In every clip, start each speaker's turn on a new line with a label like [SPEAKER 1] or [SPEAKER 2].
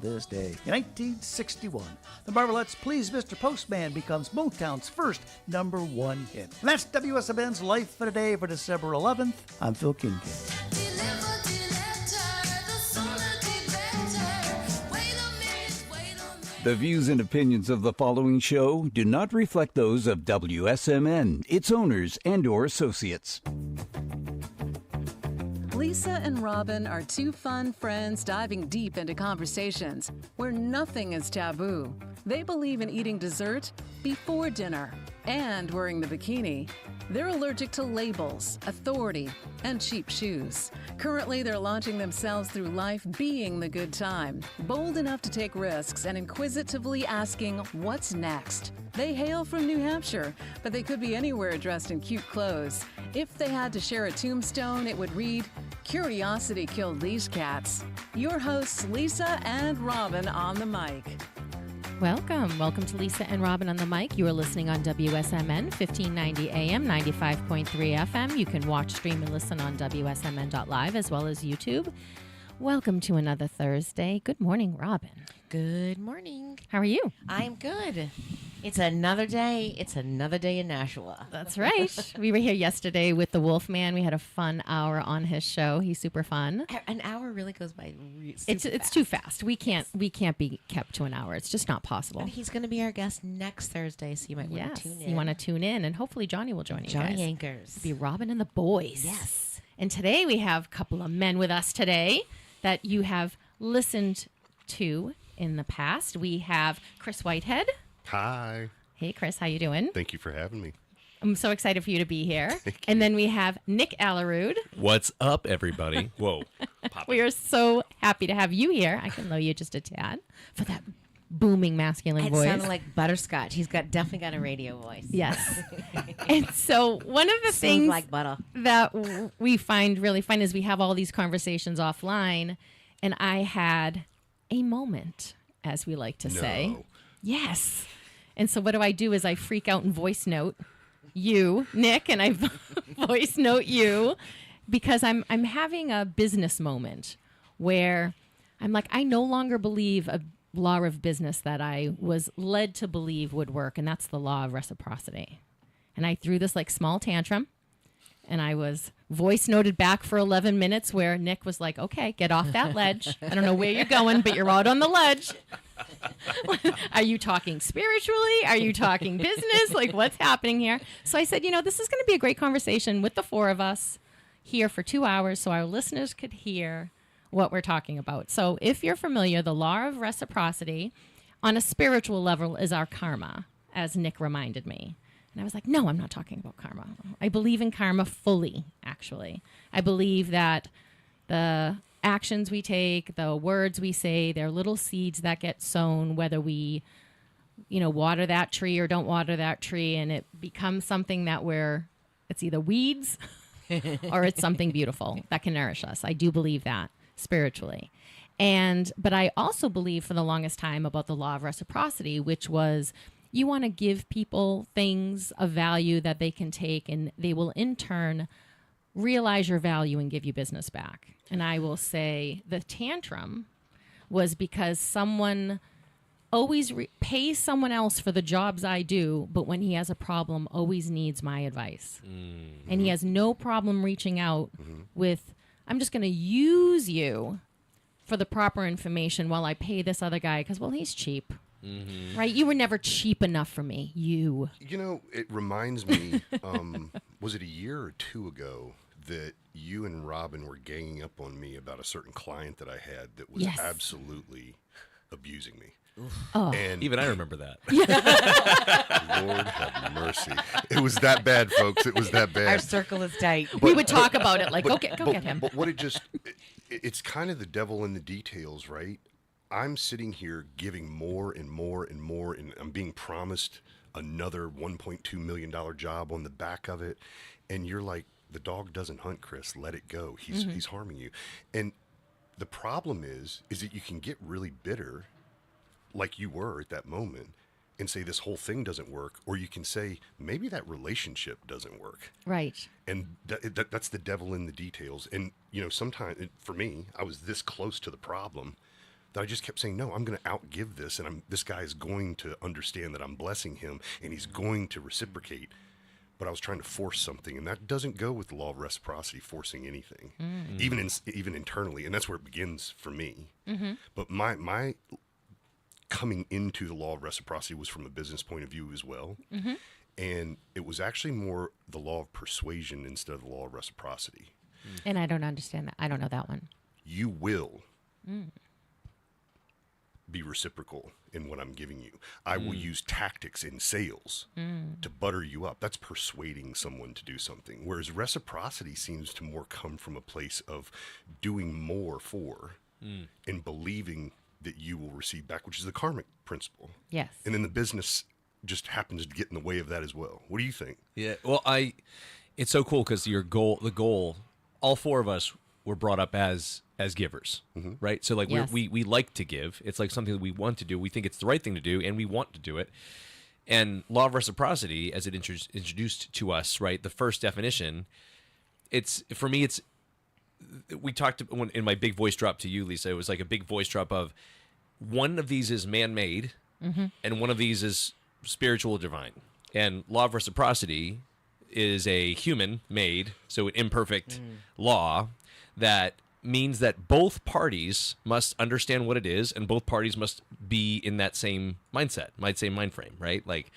[SPEAKER 1] This day. In 1961, the Marvelettes' Please Mr. Postman becomes Motown's first #1 hit. And that's WSMN's Life in a Day for December 11th. I'm Phil Kincaid.
[SPEAKER 2] The views and opinions of the following show do not reflect those of WSMN, its owners, and/or associates.
[SPEAKER 3] Lisa and Robin are two fun friends diving deep into conversations where nothing is taboo. They believe in eating dessert before dinner and wearing the bikini. They're allergic to labels, authority, and cheap shoes. Currently, they're launching themselves through life being the good time, bold enough to take risks and inquisitively asking, what's next? They hail from New Hampshire, but they could be anywhere dressed in cute clothes. If they had to share a tombstone, it would read, "Curiosity killed these cats." Your hosts, Lisa and Robin on the mic.
[SPEAKER 4] Welcome to Lisa and Robin on the mic. You are listening on WSMN 1590 AM, 95.3 FM. You can watch, stream, and listen on WSMN.live as well as YouTube. Welcome to another Thursday. Good morning, Robin.
[SPEAKER 5] Good morning.
[SPEAKER 4] How are you?
[SPEAKER 5] I'm good. It's another day. It's another day in Nashua.
[SPEAKER 4] That's right. We were here yesterday with the Wolfman. We had a fun hour on his show. He's super fun.
[SPEAKER 5] An hour really goes by
[SPEAKER 4] It's too fast. We can't be kept to an hour. It's just not possible.
[SPEAKER 5] And he's going to be our guest next Thursday, so you might want to tune in.
[SPEAKER 4] You want to tune in, and hopefully Johnny will join you
[SPEAKER 5] Johnny
[SPEAKER 4] guys.
[SPEAKER 5] Anchors.
[SPEAKER 4] It'll be Robin and the boys.
[SPEAKER 5] Yes.
[SPEAKER 4] And today we have a couple of men with us today that you have listened to in the past. We have Chris Whitehead.
[SPEAKER 6] Hi.
[SPEAKER 4] Hey, Chris, how you doing?
[SPEAKER 6] Thank you for having me.
[SPEAKER 4] I'm so excited for you to be here. And then we have Nick Allerud.
[SPEAKER 7] What's up, everybody? Whoa.
[SPEAKER 4] We are so happy to have you here. I can lower you just a tad for that booming masculine
[SPEAKER 5] It
[SPEAKER 4] voice.
[SPEAKER 5] sounded like butterscotch. He's definitely got a radio voice.
[SPEAKER 4] Yes. And so one of the things
[SPEAKER 5] like butter.
[SPEAKER 4] that we find really fun is we have all these conversations offline, and I had a moment, as we like to say. Yes. And so what do? Is I freak out and voice note you, Nick, and I voice note you because I'm having a business moment where I'm like, I no longer believe a law of business that I was led to believe would work, and that's the law of reciprocity. And I threw this like small tantrum, and I was voice noted back for 11 minutes where Nick was like, okay, get off that ledge. I don't know where you're going, but you're out on the ledge. Are you talking spiritually? Are you talking business? Like, what's happening here? So I said, this is going to be a great conversation with the four of us here for 2 hours so our listeners could hear what we're talking about. So if you're familiar, the law of reciprocity on a spiritual level is our karma, as Nick reminded me. And I was like, no, I'm not talking about karma. I believe in karma fully, actually. I believe that the actions we take, the words we say, they're little seeds that get sown, whether we, water that tree or don't water that tree, and it becomes something that it's either weeds or it's something beautiful that can nourish us. I do believe that spiritually. But I also believe for the longest time about the law of reciprocity, which was you want to give people things of value that they can take, and they will in turn realize your value and give you business back. And I will say the tantrum was because someone always pays someone else for the jobs I do, but when he has a problem, always needs my advice. Mm-hmm. And he has no problem reaching out with, I'm just going to use you for the proper information while I pay this other guy because, well, he's cheap. Mm-hmm. Right? You were never cheap enough for me.
[SPEAKER 6] It reminds me, was it a year or two ago that you and Robin were ganging up on me about a certain client that I had that was absolutely abusing me?
[SPEAKER 4] Oh.
[SPEAKER 6] And
[SPEAKER 7] even I remember that.
[SPEAKER 6] Lord have mercy. It was that bad, folks. It was that bad.
[SPEAKER 5] Our circle is tight.
[SPEAKER 4] We would talk about it like, go get him.
[SPEAKER 6] But what it's kind of the devil in the details, right? I'm sitting here giving more and more and more, and I'm being promised another $1.2 million job on the back of it. And you're like, the dog doesn't hunt, Chris. Let it go. He's harming you. And the problem is that you can get really bitter, like you were at that moment, and say this whole thing doesn't work, or you can say maybe that relationship doesn't work.
[SPEAKER 4] Right.
[SPEAKER 6] And that's the devil in the details. And sometimes for me, I was this close to the problem, that I just kept saying, no, I'm going to outgive this, and this guy is going to understand that I'm blessing him, and he's going to reciprocate. But I was trying to force something, and that doesn't go with the law of reciprocity, forcing anything, even internally, and that's where it begins for me. But my coming into the law of reciprocity was from a business point of view as well, and it was actually more the law of persuasion instead of the law of reciprocity.
[SPEAKER 4] And I don't understand that. I don't know that one.
[SPEAKER 6] You will be reciprocal in what I'm giving you. I will use tactics in sales to butter you up. That's persuading someone to do something. Whereas reciprocity seems to more come from a place of doing more for and believing that you will receive back, which is the karmic principle.
[SPEAKER 4] Yes.
[SPEAKER 6] And then the business just happens to get in the way of that as well. What do you think?
[SPEAKER 7] Yeah. Well, it's so cool because the goal, all four of us were brought up as givers, right? So like
[SPEAKER 4] Yes.
[SPEAKER 7] we like to give. It's like something that we want to do. We think it's the right thing to do, and we want to do it. And law of reciprocity, as it introduced to us, right? The first definition, for me, we talked in my big voice drop to you, Lisa. It was like a big voice drop of one of these is man-made, and one of these is spiritual or divine. And law of reciprocity is a human-made, so an imperfect law that means that both parties must understand what it is, and both parties must be in that same mindset, same mind frame, right? Like,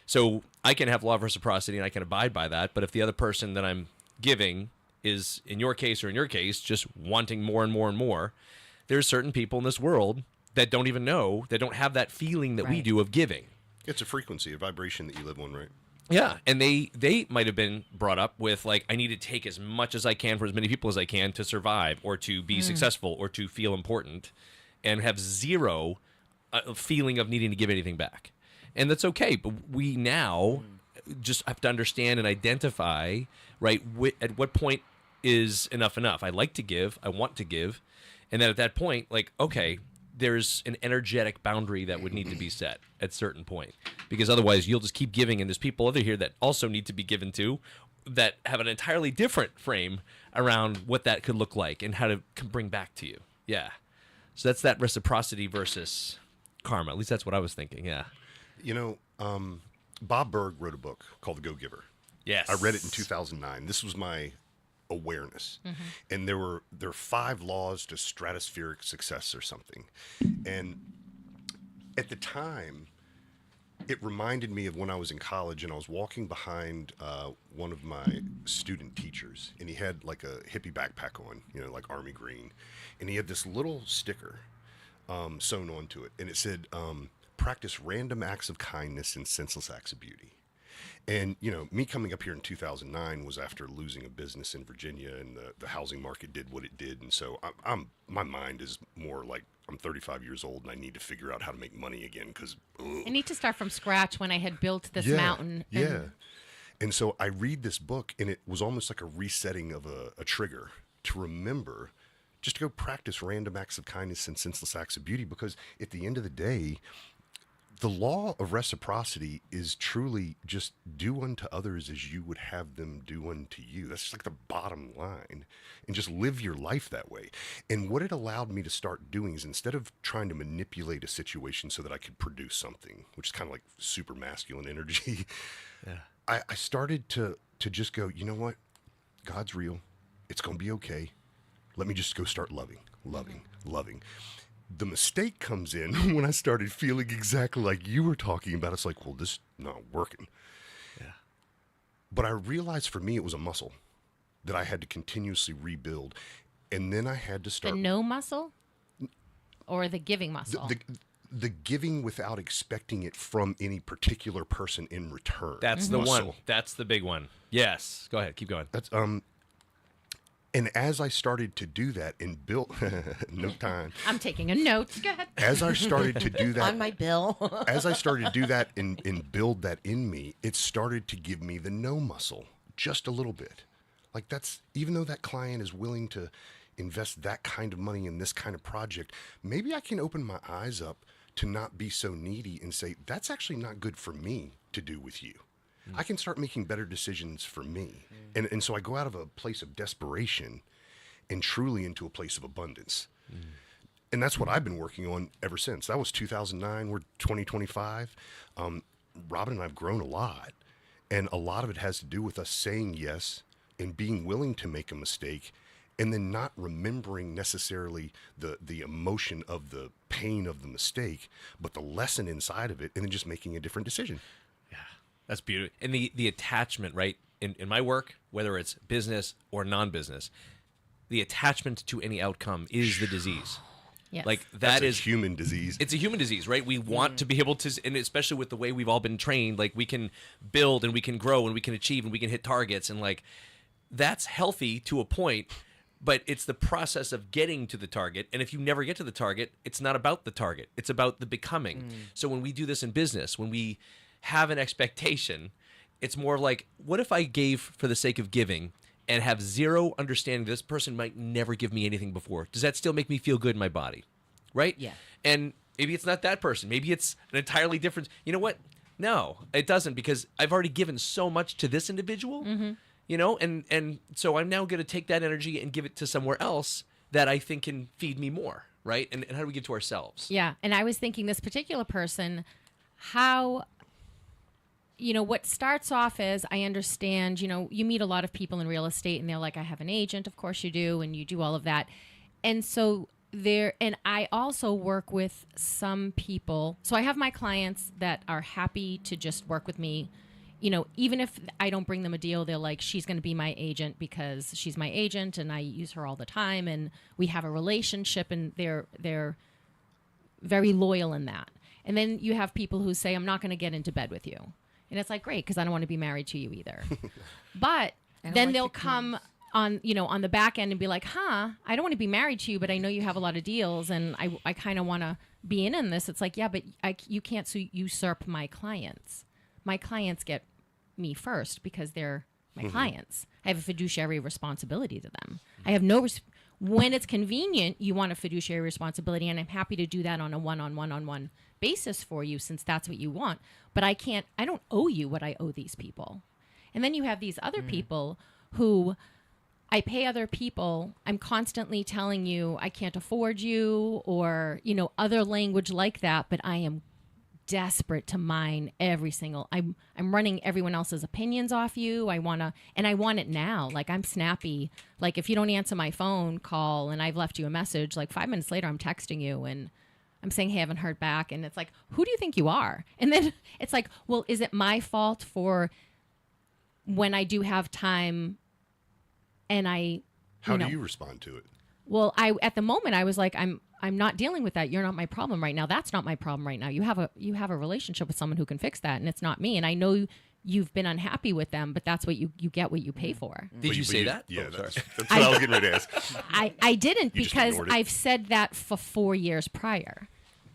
[SPEAKER 7] so I can have law of reciprocity and I can abide by that, but if the other person that I'm giving is, in your case or in your case, just wanting more and more and more, there's certain people in this world that don't even know, that don't have that feeling that we
[SPEAKER 4] Right.
[SPEAKER 7] do of giving.
[SPEAKER 6] It's a frequency, a vibration that you live on, right?
[SPEAKER 7] Yeah, and they might have been brought up with like, I need to take as much as I can for as many people as I can to survive or to be successful or to feel important, and have zero feeling of needing to give anything back. And that's okay, but we now just have to understand and identify, right, at what point is enough enough. I like to give, I want to give, and then at that point, like, okay, there's an energetic boundary that would need to be set at a certain point, because otherwise you'll just keep giving, and there's people over here that also need to be given to, that have an entirely different frame around what that could look like and how to bring back to you. Yeah. So that's that reciprocity versus karma. At least that's what I was thinking. Yeah.
[SPEAKER 6] You know, Bob Berg wrote a book called The Go-Giver.
[SPEAKER 7] Yes.
[SPEAKER 6] I read it in 2009. This was my awareness. And there are 5 laws to stratospheric success or something. And at the time, it reminded me of when I was in college and I was walking behind one of my student teachers, and he had like a hippie backpack on, like army green. And he had this little sticker sewn onto it. And it said, practice random acts of kindness and senseless acts of beauty. And, me coming up here in 2009 was after losing a business in Virginia, and the housing market did what it did. And so my mind is more like I'm 35 years old and I need to figure out how to make money again because
[SPEAKER 4] I need to start from scratch when I had built this mountain.
[SPEAKER 6] Yeah. And so I read this book, and it was almost like a resetting of a trigger to remember just to go practice random acts of kindness and senseless acts of beauty, because at the end of the day, the law of reciprocity is truly just do unto others as you would have them do unto you. That's just like the bottom line, and just live your life that way. And what it allowed me to start doing is, instead of trying to manipulate a situation so that I could produce something, which is kind of like super masculine energy, I started to just go, you know what? God's real. It's going to be okay. Let me just go start loving. The mistake comes in when I started feeling exactly like you were talking about. It's like, well, this is not working.
[SPEAKER 7] Yeah.
[SPEAKER 6] But I realized for me it was a muscle that I had to continuously rebuild. And then I had to
[SPEAKER 4] The
[SPEAKER 6] start...
[SPEAKER 4] no muscle or the giving muscle?
[SPEAKER 6] The giving without expecting it from any particular person in return.
[SPEAKER 7] That's the one. That's the big one. Yes. Go ahead. Keep going.
[SPEAKER 6] That's And as I started to do that and build, no time.
[SPEAKER 4] I'm taking a note. Go ahead.
[SPEAKER 6] As I started to do that,
[SPEAKER 5] On my bill.
[SPEAKER 6] as I started to do that and build that in me, it started to give me the no muscle just a little bit. Like, that's, even though that client is willing to invest that kind of money in this kind of project, maybe I can open my eyes up to not be so needy and say, that's actually not good for me to do with you. I can start making better decisions for me. And so I go out of a place of desperation and truly into a place of abundance. And that's what I've been working on ever since. That was 2009. We're 2025. Robin and I have grown a lot. And a lot of it has to do with us saying yes and being willing to make a mistake, and then not remembering necessarily the emotion of the pain of the mistake, but the lesson inside of it, and then just making a different decision.
[SPEAKER 7] Yeah, that's beautiful. And the attachment, right? In my work, whether it's business or non-business, the attachment to any outcome is the disease.
[SPEAKER 4] Yes.
[SPEAKER 7] Like
[SPEAKER 6] That's
[SPEAKER 7] is
[SPEAKER 6] a human disease.
[SPEAKER 7] It's a human disease, right? We want to be able to, and especially with the way we've all been trained, like we can build and we can grow and we can achieve and we can hit targets, and like that's healthy to a point, but it's the process of getting to the target. And if you never get to the target, it's not about the target. It's about the becoming. So when we do this in business, when we have an expectation, it's more like, what if I gave for the sake of giving and have zero understanding this person might never give me anything before? Does that still make me feel good in my body? Right?
[SPEAKER 5] Yeah.
[SPEAKER 7] And maybe it's not that person. Maybe it's an entirely different. You know what? No, it doesn't, because I've already given so much to this individual, you know, and so I'm now going to take that energy and give it to somewhere else that I think can feed me more. Right? And how do we give to ourselves?
[SPEAKER 4] Yeah. And I was thinking this particular person, how, you know, what starts off as, I understand, you know, you meet a lot of people in real estate and they're like, I have an agent. Of course you do. And you do all of that. And so and I also work with some people. So I have my clients that are happy to just work with me. You know, even if I don't bring them a deal, they're like, she's going to be my agent because she's my agent and I use her all the time. And we have a relationship, and they're very loyal in that. And then you have people who say, I'm not going to get into bed with you. And it's like, great, because I don't want to be married to you either. But then they'll come on, you know, on the back end and be like, I don't want to be married to you, but I know you have a lot of deals and I kind of want to be in this. It's like, yeah, but you can't usurp my clients. My clients get me first because they're my clients. I have a fiduciary responsibility to them. I have no when it's convenient, you want a fiduciary responsibility, and I'm happy to do that on a one-on-one basis for you, since that's what you want. But I don't owe you what I owe these people. And then you have these other people who I pay other people. I'm constantly telling you I can't afford you, or, you know, other language like that, but I am desperate to mine every single. I'm running everyone else's opinions off you. I want it now. Like, I'm snappy. Like, if you don't answer my phone call and I've left you a message, like 5 minutes later I'm texting you and I'm saying, hey, I haven't heard back. And it's like, who do you think you are? And then it's like, well, is it my fault for when I do have time and
[SPEAKER 6] How do you respond to it?
[SPEAKER 4] Well, at the moment I was like, I'm not dealing with that. You're not my problem right now. That's not my problem right now. You have a relationship with someone who can fix that, and it's not me. And I know you've been unhappy with them, but that's what you get what you pay for.
[SPEAKER 7] Did you say that?
[SPEAKER 6] Yeah,
[SPEAKER 7] sorry.
[SPEAKER 6] that's what I was getting ready to ask.
[SPEAKER 4] I didn't,
[SPEAKER 6] You just
[SPEAKER 4] because
[SPEAKER 6] ignored it.
[SPEAKER 4] I've said that for 4 years prior,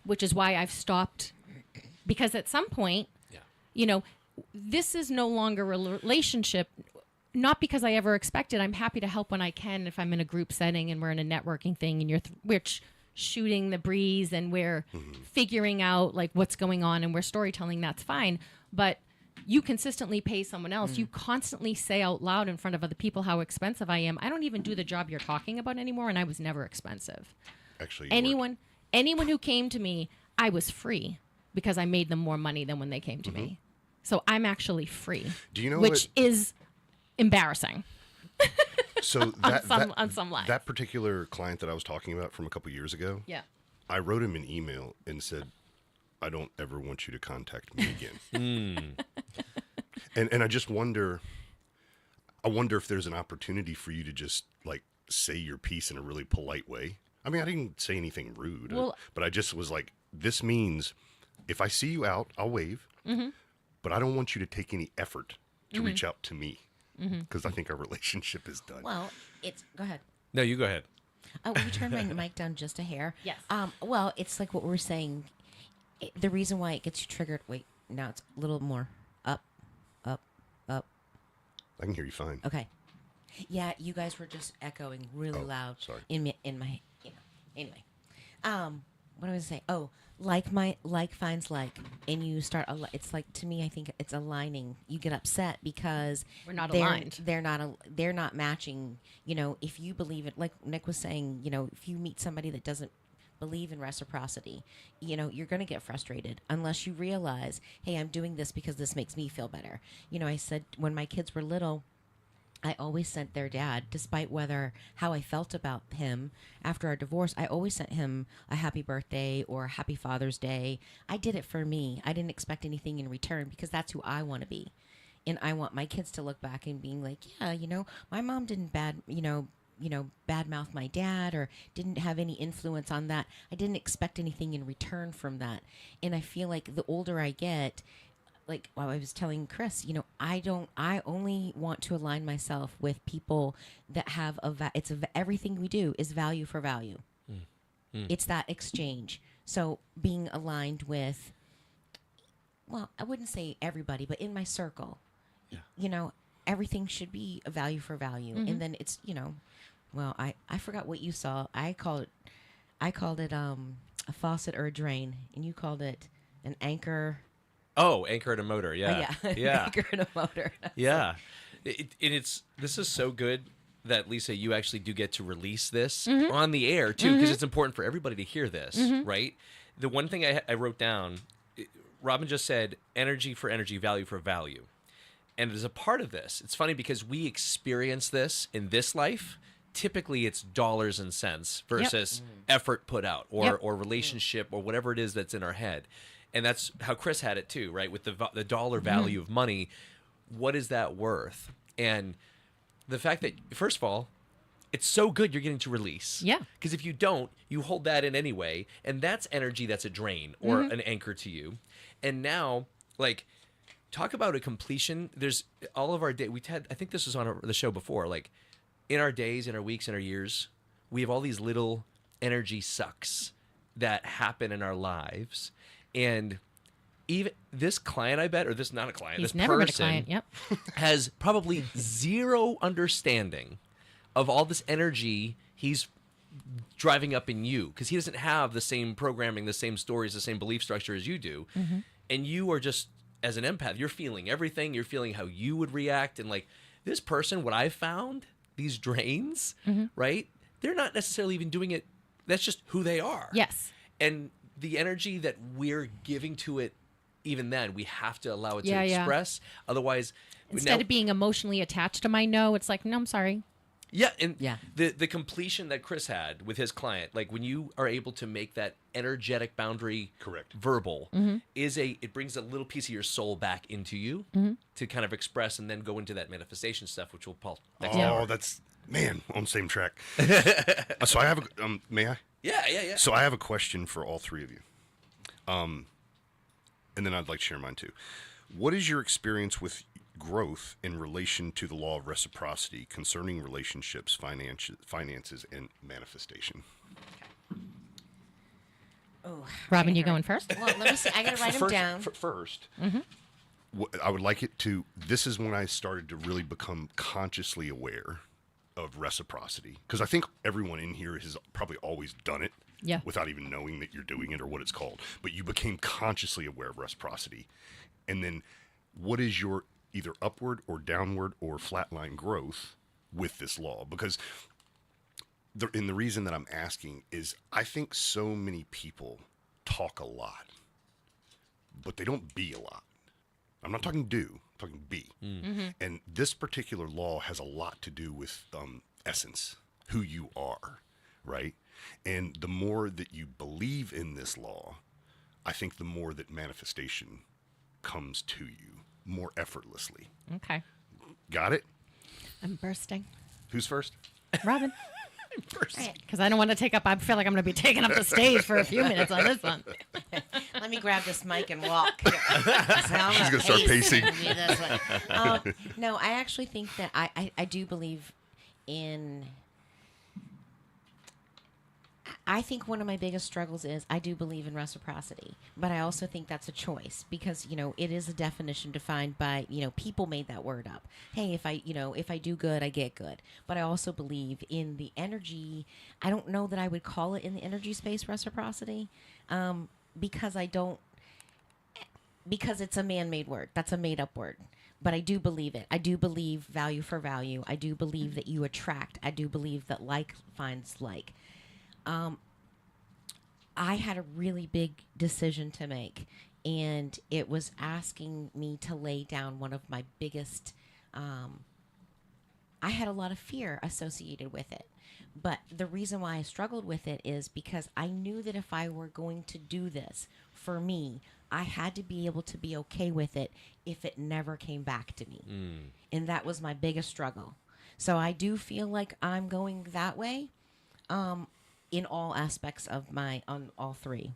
[SPEAKER 4] which is why I've stopped. Because at some point, you know, this is no longer a relationship. Not because I ever expected. I'm happy to help when I can. If I'm in a group setting and we're in a networking thing and we're shooting the breeze and we're figuring out like what's going on and we're storytelling, that's fine. But you consistently pay someone else. You constantly say out loud in front of other people how expensive I am. I don't even do the job you're talking about anymore, and I was never expensive.
[SPEAKER 6] Actually,
[SPEAKER 4] anyone who came to me, I was free because I made them more money than when they came to me. So I'm actually free.
[SPEAKER 6] Do you know
[SPEAKER 4] which is embarrassing.
[SPEAKER 6] So
[SPEAKER 4] on some lines.
[SPEAKER 6] That particular client that I was talking about from a couple years ago, I wrote him an email and said, I don't ever want you to contact me again. And I just wonder, if there's an opportunity for you to just like say your piece in a really polite way. I mean, I didn't say anything rude, but I just was like, this means if I see you out, I'll wave, but I don't want you to take any effort to reach out to me. Because I think our relationship is done.
[SPEAKER 5] Well, go ahead.
[SPEAKER 7] No, you go ahead.
[SPEAKER 5] Will you turn my mic down just a hair?
[SPEAKER 4] Yes.
[SPEAKER 5] Well, it's like what we're saying. The reason why it gets you triggered. Wait, now it's a little more up, up, up.
[SPEAKER 6] I can hear you fine.
[SPEAKER 5] Okay. Yeah, you guys were just echoing really loud.
[SPEAKER 6] Sorry.
[SPEAKER 5] In my, Anyway, what was I saying? Oh, like finds like, and you start. It's like, to me, I think it's aligning. You get upset because
[SPEAKER 4] we're not aligned.
[SPEAKER 5] They're not matching. You know, if you believe it, like Nick was saying, you know, if you meet somebody that doesn't believe in reciprocity, you're going to get frustrated unless you realize, hey, I'm doing this because this makes me feel better. I said when my kids were little, I always sent their dad, despite how I felt about him after our divorce, I always sent him a happy birthday or a happy Father's Day. I did it for me. I didn't expect anything in return because that's who I want to be. And I want my kids to look back and being like, yeah, my mom didn't badmouth my dad or didn't have any influence on that. I didn't expect anything in return from that. And I feel like the older I get, like I was telling Chris, I only want to align myself with people that have everything we do is value for value. It's that exchange. So being aligned with, well, I wouldn't say everybody, but in my circle, everything should be a value for value. And then it's, well, I forgot what you saw. I called it a faucet or a drain, and you called it an anchor.
[SPEAKER 7] Oh, anchor and a motor. Yeah. Yeah.
[SPEAKER 5] Anchor and a motor.
[SPEAKER 7] Yeah. This is so good that, Lisa, you actually do get to release this on the air too, because it's important for everybody to hear this, right? The one thing I wrote down, Robin just said energy for energy, value for value. And as a part of this, it's funny because we experience this in this life. Typically it's dollars and cents versus effort put out or relationship or whatever it is that's in our head. And that's how Chris had it too, right? With the dollar value of money, what is that worth? And the fact that, first of all, it's so good you're getting to release.
[SPEAKER 4] Yeah.
[SPEAKER 7] Because if you don't, you hold that in anyway. And that's energy that's a drain or an anchor to you. And now, like, talk about a completion. There's all of our day. I think this was on the show before, like, in our days, in our weeks, in our years, we have all these little energy sucks that happen in our lives. And even this client, I bet, or this not a client,
[SPEAKER 4] He's
[SPEAKER 7] this
[SPEAKER 4] never
[SPEAKER 7] person
[SPEAKER 4] been a client. Yep.
[SPEAKER 7] has probably zero understanding of all this energy he's driving up in you, because he doesn't have the same programming, the same stories, the same belief structure as you do. And you are just, as an empath, you're feeling everything. You're feeling how you would react. And like this person, what I've found, these drains, right? They're not necessarily even doing it. That's just who they are.
[SPEAKER 4] Yes.
[SPEAKER 7] And the energy that we're giving to it, even then, we have to allow it to
[SPEAKER 4] Yeah.
[SPEAKER 7] express. Otherwise,
[SPEAKER 4] Instead of being emotionally attached to my no, it's like, no, I'm sorry.
[SPEAKER 7] Yeah, and
[SPEAKER 5] Yeah.
[SPEAKER 7] the completion that Chris had with his client, like when you are able to make that energetic boundary
[SPEAKER 6] Correct.
[SPEAKER 7] verbal, it brings a little piece of your soul back into you to kind of express and then go into that manifestation stuff, which we'll Paul next hour.
[SPEAKER 6] That's, man, on the same track. So I have a, may I?
[SPEAKER 7] Yeah.
[SPEAKER 6] So I have a question for all three of you. And then I'd like to share mine too. What is your experience with growth in relation to the law of reciprocity concerning relationships, finances, and manifestation?
[SPEAKER 5] Oh,
[SPEAKER 4] Robin, you going first?
[SPEAKER 5] Well, let me see. I got to write them down.
[SPEAKER 6] First, I would like it to, this is when I started to really become consciously aware of reciprocity. Because I think everyone in here has probably always done it without even knowing that you're doing it or what it's called. But you became consciously aware of reciprocity. And then what is your either upward or downward or flatline growth with this law? Because the reason that I'm asking is I think so many people talk a lot, but they don't be a lot. I'm not talking do, I'm talking be. And this particular law has a lot to do with essence, who you are, right? And the more that you believe in this law, I think the more that manifestation comes to you more effortlessly.
[SPEAKER 4] Okay.
[SPEAKER 6] Got it?
[SPEAKER 4] I'm bursting.
[SPEAKER 6] Who's first?
[SPEAKER 4] Robin. Because I don't want to I feel like I'm going to be taking up the stage for a few minutes on this one.
[SPEAKER 5] Let me grab this mic and walk. She's
[SPEAKER 6] She's gonna start pacing.
[SPEAKER 5] No, I actually think that I do believe in. I think one of my biggest struggles is I do believe in reciprocity, but I also think that's a choice because, it is a definition defined by, people made that word up. Hey, if I do good, I get good. But I also believe in the energy. I don't know that I would call it in the energy space reciprocity because it's a man-made word. That's a made-up word. But I do believe it. I do believe value for value. I do believe that you attract. I do believe that like finds like. I had a really big decision to make, and it was asking me to lay down one of my biggest. I had a lot of fear associated with it. But the reason why I struggled with it is because I knew that if I were going to do this for me, I had to be able to be okay with it if it never came back to me. And that was my biggest struggle. So I do feel like I'm going that way in all aspects of on all three.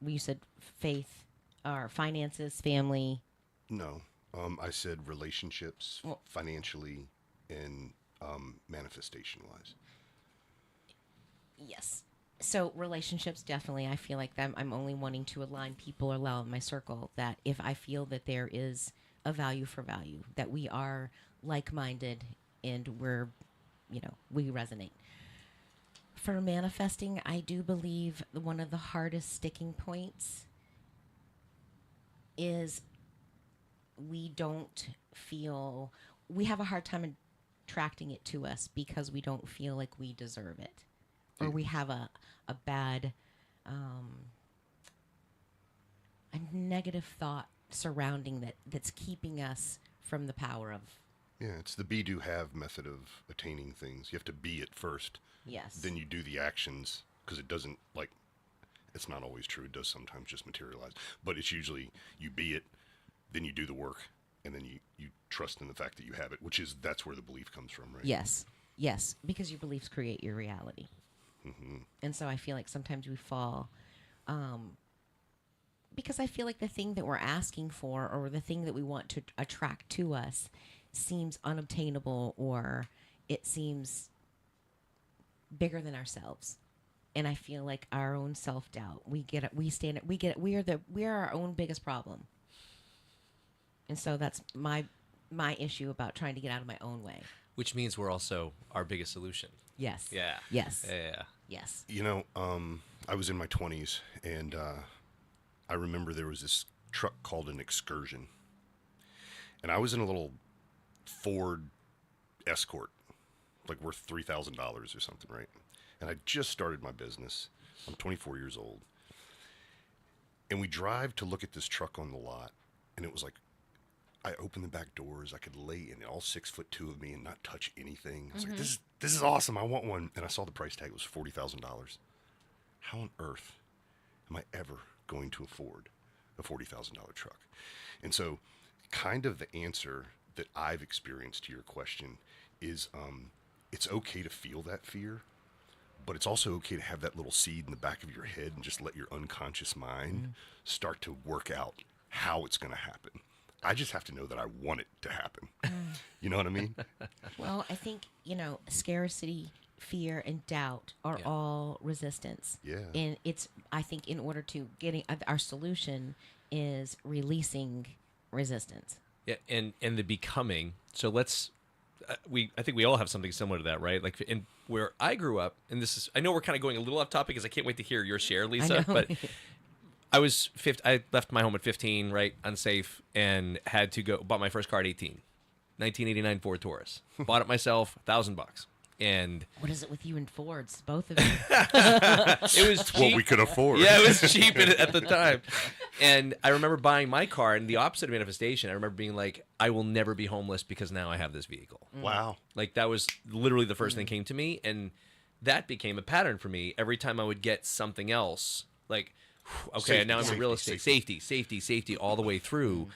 [SPEAKER 5] You said faith, or finances, family.
[SPEAKER 6] No. I said relationships, financially, and manifestation-wise.
[SPEAKER 5] Yes. So relationships, definitely. I feel like I'm only wanting to align people or allow in my circle that if I feel that there is a value for value, that we are like-minded and we resonate. For manifesting, I do believe one of the hardest sticking points is we have a hard time attracting it to us because we don't feel like we deserve it. Or we have a bad, a negative thought surrounding that's keeping us from the power of.
[SPEAKER 6] Yeah, it's the be, do, have method of attaining things. You have to be it first.
[SPEAKER 5] Yes.
[SPEAKER 6] Then you do the actions, because it doesn't, it's not always true. It does sometimes just materialize. But it's usually you be it, then you do the work, and then you trust in the fact that you have it, that's where the belief comes from, right?
[SPEAKER 5] Yes. Yes, because your beliefs create your reality. Mm-hmm. And so I feel like sometimes we fall because I feel like the thing that we're asking for or the thing that we want to attract to us seems unobtainable, or it seems bigger than ourselves. And I feel like our own self-doubt, we are our own biggest problem. And so that's my issue about trying to get out of my own way.
[SPEAKER 7] Which means we're also our biggest solution.
[SPEAKER 5] Yes.
[SPEAKER 7] Yeah.
[SPEAKER 5] Yes.
[SPEAKER 7] Yeah.
[SPEAKER 5] Yes.
[SPEAKER 6] I was in my 20s, and I remember there was this truck called an Excursion. And I was in a little Ford Escort, worth $3,000 or something, right? And I just started my business. I'm 24 years old. And we drive to look at this truck on the lot, and it was like, I opened the back doors. I could lay in all 6'2" of me and not touch anything. I was like, this is awesome. I want one. And I saw the price tag was $40,000. How on earth am I ever going to afford a $40,000 truck? And so kind of the answer that I've experienced to your question is it's okay to feel that fear, but it's also okay to have that little seed in the back of your head and just let your unconscious mind start to work out how it's going to happen. I just have to know that I want it to happen. You know what I mean?
[SPEAKER 5] Well, I think, scarcity, fear, and doubt are all resistance.
[SPEAKER 6] Yeah.
[SPEAKER 5] And I think in order to getting our solution is releasing resistance.
[SPEAKER 7] Yeah, and the becoming. So let's I think we all have something similar to that, right? Like in where I grew up, and I know we're kind of going a little off topic because I can't wait to hear your share, Lisa, but I left my home at 15, right, unsafe, and had to bought my first car at 18, 1989 Ford Taurus. Bought it myself, $1,000. And
[SPEAKER 5] what is it with you and Fords, both of you?
[SPEAKER 7] It was cheap.
[SPEAKER 6] What we could afford.
[SPEAKER 7] Yeah, it was cheap at the time. And I remember buying my car, and the opposite of manifestation, I remember being like, I will never be homeless because now I have this vehicle.
[SPEAKER 6] Wow.
[SPEAKER 7] Like, that was literally the first thing came to me, and that became a pattern for me. Every time I would get something else, like, okay,
[SPEAKER 6] Safety,
[SPEAKER 7] now I'm in real estate. Safety, all the way through.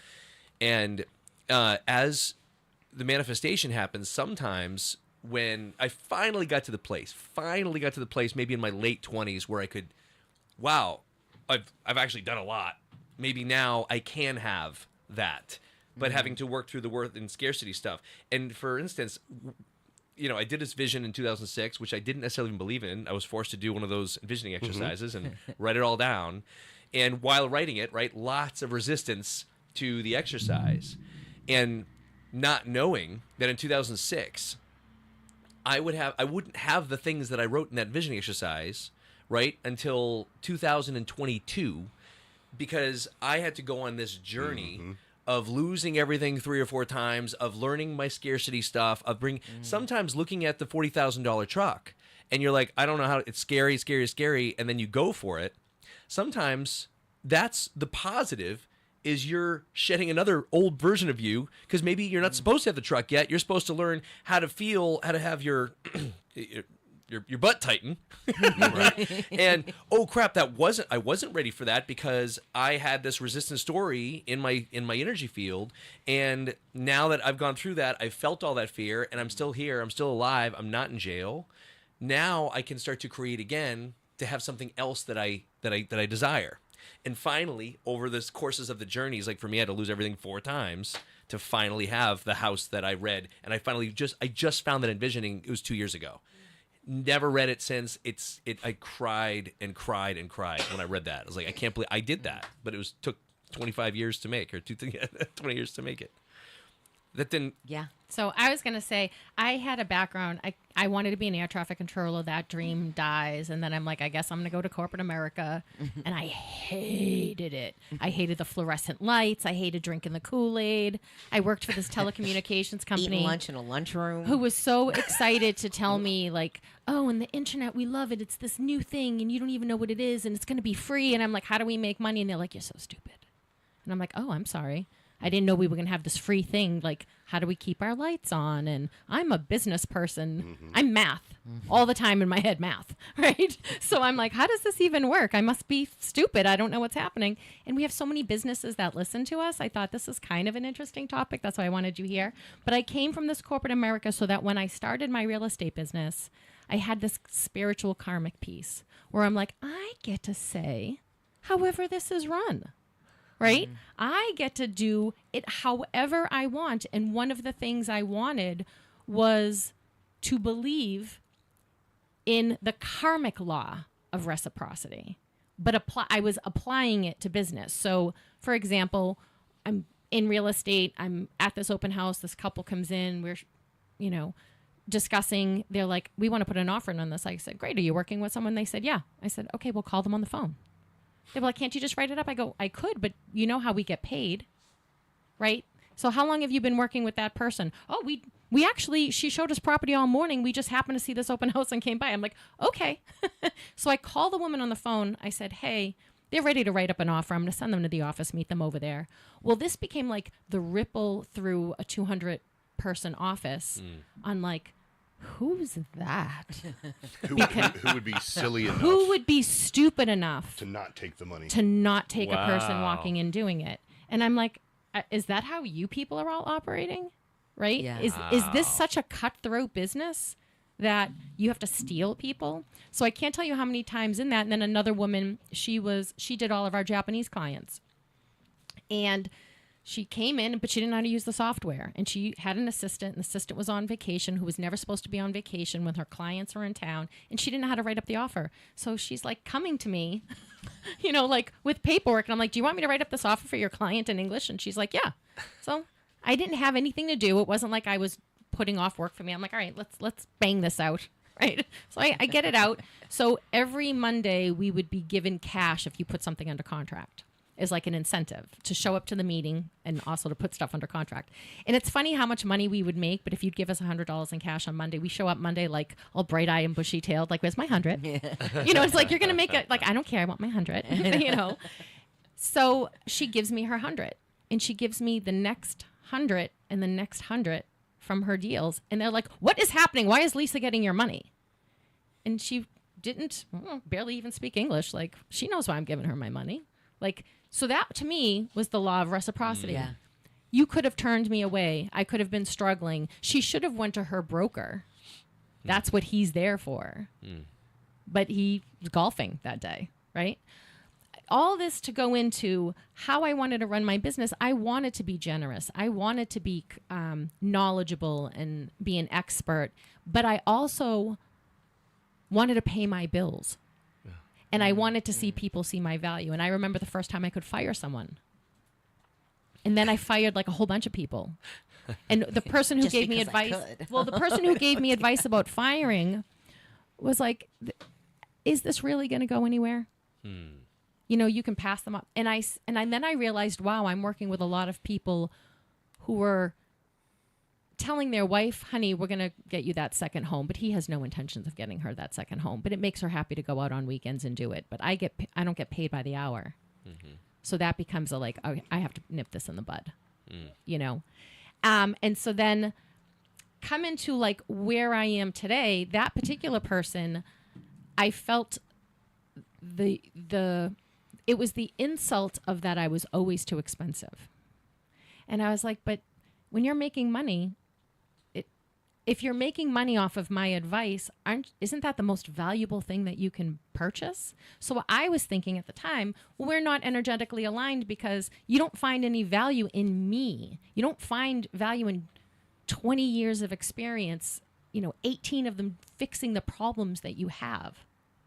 [SPEAKER 7] And as the manifestation happens, sometimes when I finally got to the place, maybe in my late 20s, where I could, wow, I've actually done a lot. Maybe now I can have that, but having to work through the worth and scarcity stuff. And for instance, I did this vision in 2006, which I didn't necessarily even believe in. I was forced to do one of those envisioning exercises and write it all down. And while writing it, right, lots of resistance to the exercise, and not knowing that in 2006, I wouldn't have the things that I wrote in that visioning exercise, right, until 2022, because I had to go on this journey of losing everything 3 or 4 times, of learning my scarcity stuff, of sometimes looking at the $40,000 truck, and you're like, I don't know how, it's scary, and then you go for it. sometimes that's the positive is you're shedding another old version of you because maybe you're not supposed to have the truck yet. You're supposed to learn how to feel, how to have your your butt tighten. Right? And oh crap, I wasn't ready for that because I had this resistant story in my energy field, and now that I've gone through that, I've felt all that fear, and I'm still here, I'm still alive, I'm not in jail. Now I can start to create again to have something else that I desire. And finally, over the courses of the journeys, like for me, I had to lose everything 4 times to finally have the house that I read. And I finally just found that envisioning. It was 2 years ago. Never read it since. I cried and cried and cried when I read that. I was like, I can't believe I did that. But it took 25 years to make, or 20 years to make it. That didn't.
[SPEAKER 5] Yeah.
[SPEAKER 4] So I was going to say, I had a background. I wanted to be an air traffic controller. That dream dies. And then I'm like, I guess I'm going to go to corporate America. And I hated it. I hated the fluorescent lights. I hated drinking the Kool-Aid. I worked for this telecommunications company.
[SPEAKER 5] Eating lunch in a lunchroom.
[SPEAKER 4] Who was so excited to tell me, like, oh, and the internet, we love it. It's this new thing, and you don't even know what it is, and it's going to be free. And I'm like, how do we make money? And they're like, you're so stupid. And I'm like, oh, I'm sorry. I didn't know we were going to have this free thing. Like, how do we keep our lights on? And I'm a business person. I'm math. All the time in my head, math, right? So I'm like, how does this even work? I must be stupid. I don't know what's happening. And we have so many businesses that listen to us. I thought this is kind of an interesting topic. That's why I wanted you here. But I came from this corporate America so that when I started my real estate business, I had this spiritual karmic piece where I'm like, I get to say however this is run. Right? I get to do it however I want. And one of the things I wanted was to believe in the karmic law of reciprocity. But I was applying it to business. So, for example, I'm in real estate. I'm at this open house. This couple comes in. We're, discussing. They're like, we want to put an offer in on this. I said, great. Are you working with someone? They said, yeah. I said, okay, we'll call them on the phone. They were like, can't you just write it up? I go, I could, but you know how we get paid, right? So how long have you been working with that person? Oh, we actually, she showed us property all morning. We just happened to see this open house and came by. I'm like, okay. So I called the woman on the phone. I said, hey, they're ready to write up an offer. I'm going to send them to the office, meet them over there. Well, this became like the ripple through a 200-person office on like, who's that?
[SPEAKER 6] Who would be silly enough?
[SPEAKER 4] Who would be stupid enough
[SPEAKER 6] to not take the money?
[SPEAKER 4] To not take
[SPEAKER 7] Wow.
[SPEAKER 4] a person walking and doing it. And I'm like, is that how you people are all operating? Right?
[SPEAKER 5] Yeah.
[SPEAKER 4] Is this such a cutthroat business that you have to steal people? So I can't tell you how many times in that. And then another woman, she did all of our Japanese clients. And she came in, but she didn't know how to use the software. And she had an assistant, and the assistant was on vacation, who was never supposed to be on vacation when her clients were in town. And she didn't know how to write up the offer. So she's like coming to me, like with paperwork. And I'm like, do you want me to write up this offer for your client in English? And she's like, yeah. So I didn't have anything to do. It wasn't like I was putting off work for me. I'm like, all right, let's bang this out. Right. So I get it out. So every Monday we would be given cash if you put something under contract. Is like an incentive to show up to the meeting and also to put stuff under contract. And it's funny how much money we would make, but if you'd give us $100 in cash on Monday, we show up Monday like all bright-eyed and bushy-tailed, like, where's my 100? Yeah. It's like, you're going to make it, like, I don't care, I want my 100, So she gives me her 100, and she gives me the next 100 and the next 100 from her deals. And they're like, what is happening? Why is Lisa getting your money? And she didn't barely even speak English. Like, she knows why I'm giving her my money. Like, so that, to me, was the law of reciprocity.
[SPEAKER 5] Yeah.
[SPEAKER 4] You could have turned me away. I could have been struggling. She should have went to her broker. That's what he's there for. But he was golfing that day, right? All this to go into how I wanted to run my business. I wanted to be generous. I wanted to be knowledgeable and be an expert. But I also wanted to pay my bills. And I wanted to see people see my value. And I remember the first time I could fire someone. And then I fired like a whole bunch of people. And the person who
[SPEAKER 5] Just
[SPEAKER 4] gave me
[SPEAKER 5] because I
[SPEAKER 4] advice,
[SPEAKER 5] could.
[SPEAKER 4] well, the person who gave me advice about firing was like, is this really going to go anywhere? You can pass them up. And then I realized, wow, I'm working with a lot of people who were telling their wife, honey, we're going to get you that second home, but he has no intentions of getting her that second home, but it makes her happy to go out on weekends and do it. But I don't get paid by the hour. So that becomes a like, oh, I have to nip this in the bud, you know? And so then come into like where I am today, that particular person, I felt it was the insult of that I was always too expensive. And I was like, but when you're making money, if you're making money off of my advice, isn't that the most valuable thing that you can purchase? So I was thinking at the time, well, we're not energetically aligned because you don't find any value in me. You don't find value in 20 years of experience, 18 of them fixing the problems that you have.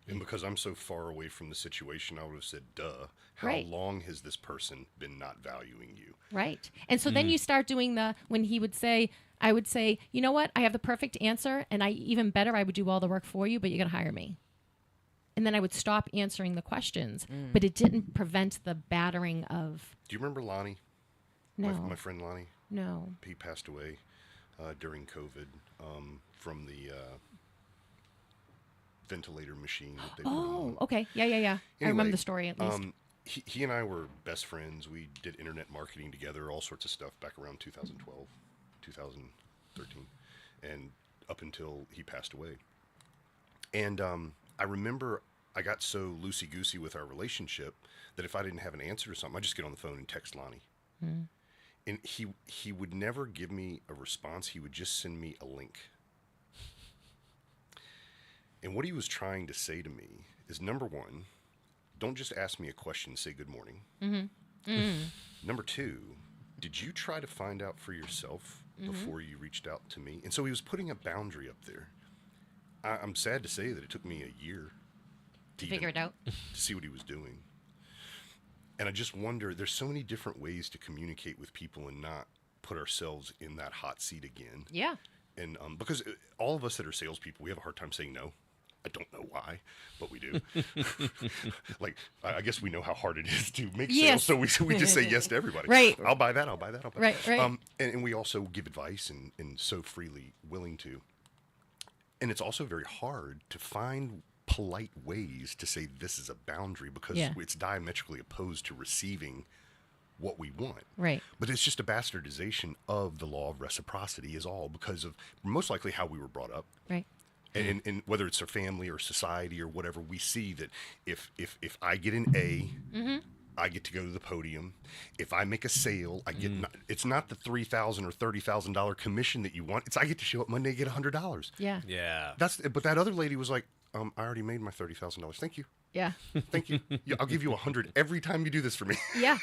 [SPEAKER 6] And because I'm so far away from the situation, I would have said, duh. How
[SPEAKER 4] Right.
[SPEAKER 6] long has this person been not valuing you?
[SPEAKER 4] Right. And so then you start doing when he would say, I would say, you know what? I have the perfect answer. And even better, I would do all the work for you, but you're going to hire me. And then I would stop answering the questions, but it didn't prevent the battering of.
[SPEAKER 6] Do you remember Lonnie?
[SPEAKER 4] No.
[SPEAKER 6] My friend Lonnie?
[SPEAKER 4] No.
[SPEAKER 6] He passed away during COVID from the ventilator machine that they put on.
[SPEAKER 4] Okay. Yeah. I remember
[SPEAKER 6] Anyway,
[SPEAKER 4] the story at least.
[SPEAKER 6] He and I were best friends. We did internet marketing together, all sorts of stuff back around 2012, 2013, and up until he passed away. And I remember I got so loosey-goosey with our relationship that if I didn't have an answer to something, I'd just get on the phone and text Lonnie. And he would never give me a response. He would just send me a link. And what he was trying to say to me is, number one, don't just ask me a question, say good morning. Number two, did you try to find out for yourself before you reached out to me? And so he was putting a boundary up there. I'm sad to say that it took me a year to
[SPEAKER 4] Figure it out.
[SPEAKER 6] to see what he was doing. And I just wonder, there's so many different ways to communicate with people and not put ourselves in that hot seat again.
[SPEAKER 4] Yeah.
[SPEAKER 6] And because all of us that are salespeople, we have a hard time saying no. I don't know why, but we do. Like, I guess we know how hard it is to make
[SPEAKER 4] Yes.
[SPEAKER 6] sales, so we just say yes to everybody.
[SPEAKER 4] Right.
[SPEAKER 6] I'll buy that, I'll buy that, I'll buy that.
[SPEAKER 4] Right.
[SPEAKER 6] And we also give advice and so freely willing to. And it's also very hard to find polite ways to say this is a boundary because it's diametrically opposed to receiving what we want.
[SPEAKER 4] Right.
[SPEAKER 6] But it's just a bastardization of the law of reciprocity is all because of most likely how we were brought up.
[SPEAKER 4] Right.
[SPEAKER 6] And whether it's our family or society or whatever, we see that if I get an A, I get to go to the podium. If I make a sale, I get it's not the $3,000 or $30,000 commission that you want. It's I get to show up Monday and get $100.
[SPEAKER 4] Yeah.
[SPEAKER 7] Yeah.
[SPEAKER 6] But that other lady was like, I already made my $30,000. Thank you.
[SPEAKER 4] Yeah.
[SPEAKER 6] Thank you. Yeah, I'll give you 100 every time you do this for me.
[SPEAKER 4] Yeah.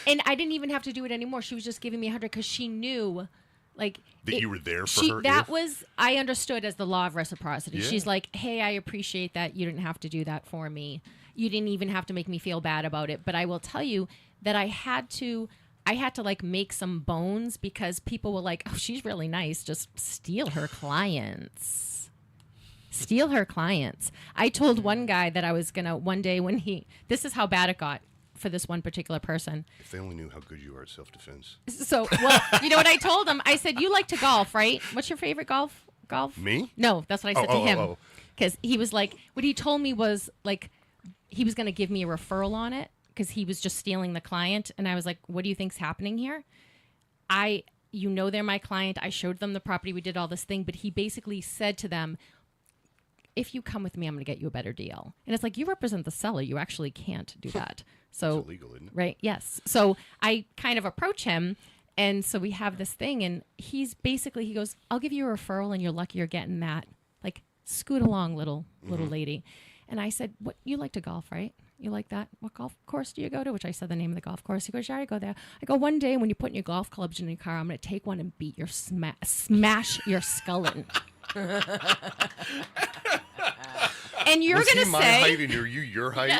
[SPEAKER 4] And I didn't even have to do it anymore. She was just giving me 100 because she knew, like,
[SPEAKER 6] That you were there for her.
[SPEAKER 4] That was, I understood as the law of reciprocity.
[SPEAKER 6] Yeah.
[SPEAKER 4] She's like, hey, I appreciate that you didn't have to do that for me. You didn't even have to make me feel bad about it. But I will tell you that I had to like make some bones because people were like, oh, she's really nice. Just steal her clients. Steal her clients. I told one guy that I was going to one day this is how bad it got for this one particular person.
[SPEAKER 6] If they only knew how good you are at self-defense.
[SPEAKER 4] So, well, you know what I told him? I said, you like to golf, right? What's your favorite golf?
[SPEAKER 6] Me?
[SPEAKER 4] No, that's what I said to him.
[SPEAKER 6] Oh.
[SPEAKER 4] Because he was like, what he told me was like, he was going to give me a referral on it because he was just stealing the client. And I was like, what do you think's happening here? They're my client. I showed them the property. We did all this thing. But he basically said to them, if you come with me, I'm going to get you a better deal. And it's like, you represent the seller. You actually can't do that. So
[SPEAKER 6] It's illegal, isn't it?
[SPEAKER 4] Right. Yes. So I kind of approach him. And so we have this thing. And he goes, I'll give you a referral and you're lucky you're getting that. Like, scoot along, little lady. And I said, what, you like to golf, right? You like that? What golf course do you go to? Which I said the name of the golf course. He goes, yeah, I go there. I go, one day when you're putting your golf clubs in your car, I'm going to take one and beat smash your skull in. And you're going to say...
[SPEAKER 6] my height and are you your height?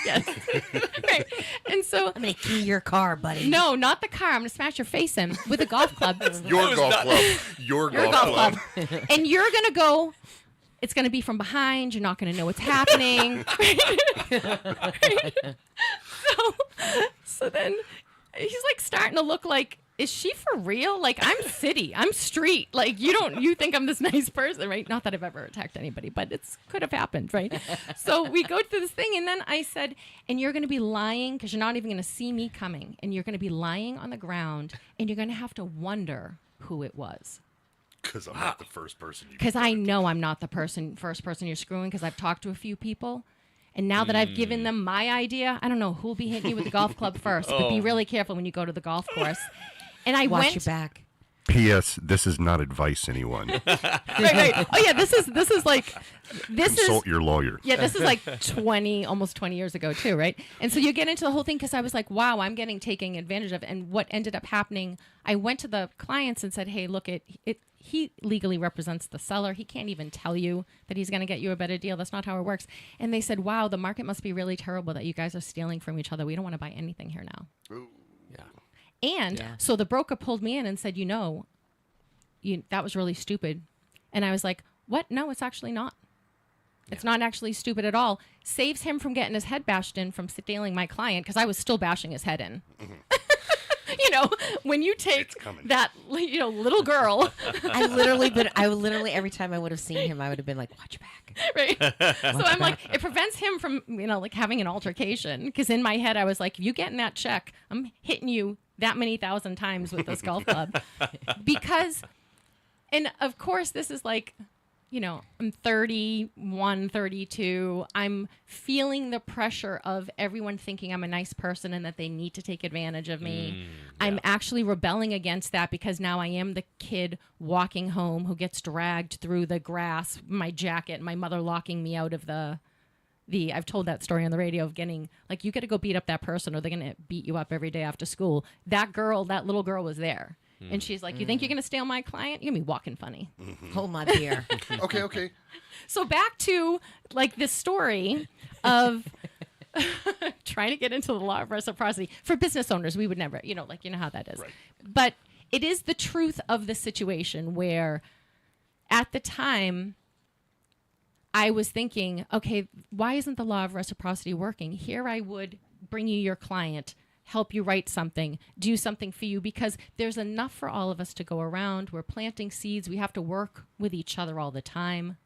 [SPEAKER 4] Yes. Right. And so...
[SPEAKER 5] I'm going to key your car, buddy.
[SPEAKER 4] No, not the car. I'm going to smash your face in with a golf club.
[SPEAKER 6] Your golf club. Your golf club.
[SPEAKER 4] And you're going to go... It's going to be from behind. You're not going to know what's happening. So then he's like starting to look like is she for real? Like, I'm city, I'm street. Like, you think I'm this nice person, right? Not that I've ever attacked anybody, but it could have happened, right? So we go through this thing, and then I said, and you're going to be lying because you're not even going to see me coming, and you're going to be lying on the ground, and you're going to have to wonder who it was.
[SPEAKER 6] Because I'm not the first person.
[SPEAKER 4] Because I know I'm not the first person you're screwing, because I've talked to a few people. And now that I've given them my idea, I don't know who'll be hitting you with the golf club first, but be really careful when you go to the golf course. And I
[SPEAKER 5] Watch
[SPEAKER 4] went
[SPEAKER 5] your back.
[SPEAKER 6] P.S. This is not advice, anyone.
[SPEAKER 4] right. Oh yeah, this is like
[SPEAKER 6] Consult your lawyer.
[SPEAKER 4] Yeah, this is like almost 20 years ago too, right? And so you get into the whole thing because I was like, wow, I'm getting taken advantage of. And what ended up happening, I went to the clients and said, hey, look, he legally represents the seller. He can't even tell you that he's going to get you a better deal. That's not how it works. And they said, wow, the market must be really terrible that you guys are stealing from each other. We don't want to buy anything here now.
[SPEAKER 6] Ooh.
[SPEAKER 7] Yeah.
[SPEAKER 4] And so the broker pulled me in and said, that was really stupid. And I was like, what? No, it's actually not. It's not actually stupid at all. Saves him from getting his head bashed in from stealing my client, because I was still bashing his head in. When you take that, little girl.
[SPEAKER 5] I literally every time I would have seen him, I would have been like, watch your back.
[SPEAKER 4] Right. So I'm like, it prevents him from, like having an altercation. Because in my head, I was like, if you get in that check, I'm hitting you that many thousand times with this golf club. Because, and of course, this is like, I'm 31, 32. I'm feeling the pressure of everyone thinking I'm a nice person and that they need to take advantage of me. I'm actually rebelling against that, because now I am the kid walking home who gets dragged through the grass, my jacket, my mother locking me out of I've told that story on the radio of getting, like, you got to go beat up that person or they're going to beat you up every day after school. That little girl was there. And she's like, you think you're going to steal my client? You're going to be walking funny.
[SPEAKER 5] Hold my beer.
[SPEAKER 6] Okay.
[SPEAKER 4] So back to, like, this story of trying to get into the law of reciprocity. For business owners, we would never, how that is.
[SPEAKER 6] Right.
[SPEAKER 4] But it is the truth of the situation where at the time I was thinking, okay, why isn't the law of reciprocity working? Here I would bring you your client, help you write something, do something for you, because there's enough for all of us to go around. We're planting seeds. We have to work with each other all the time.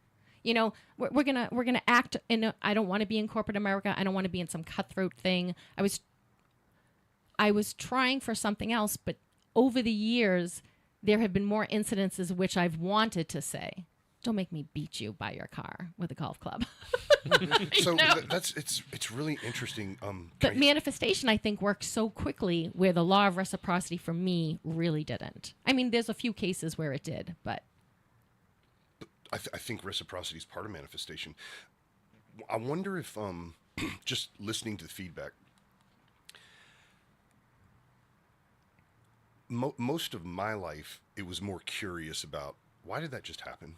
[SPEAKER 4] We're gonna act in. I don't want to be in corporate America. I don't want to be in some cutthroat thing. I was trying for something else, but over the years, there have been more incidences which I've wanted to say, don't make me beat you by your car with a golf club.
[SPEAKER 6] So it's really interesting.
[SPEAKER 4] But manifestation, I think, works so quickly where the law of reciprocity for me really didn't. I mean, there's a few cases where it did, but
[SPEAKER 6] I think reciprocity is part of manifestation. I wonder if just listening to the feedback, most of my life, it was more curious about, why did that just happen?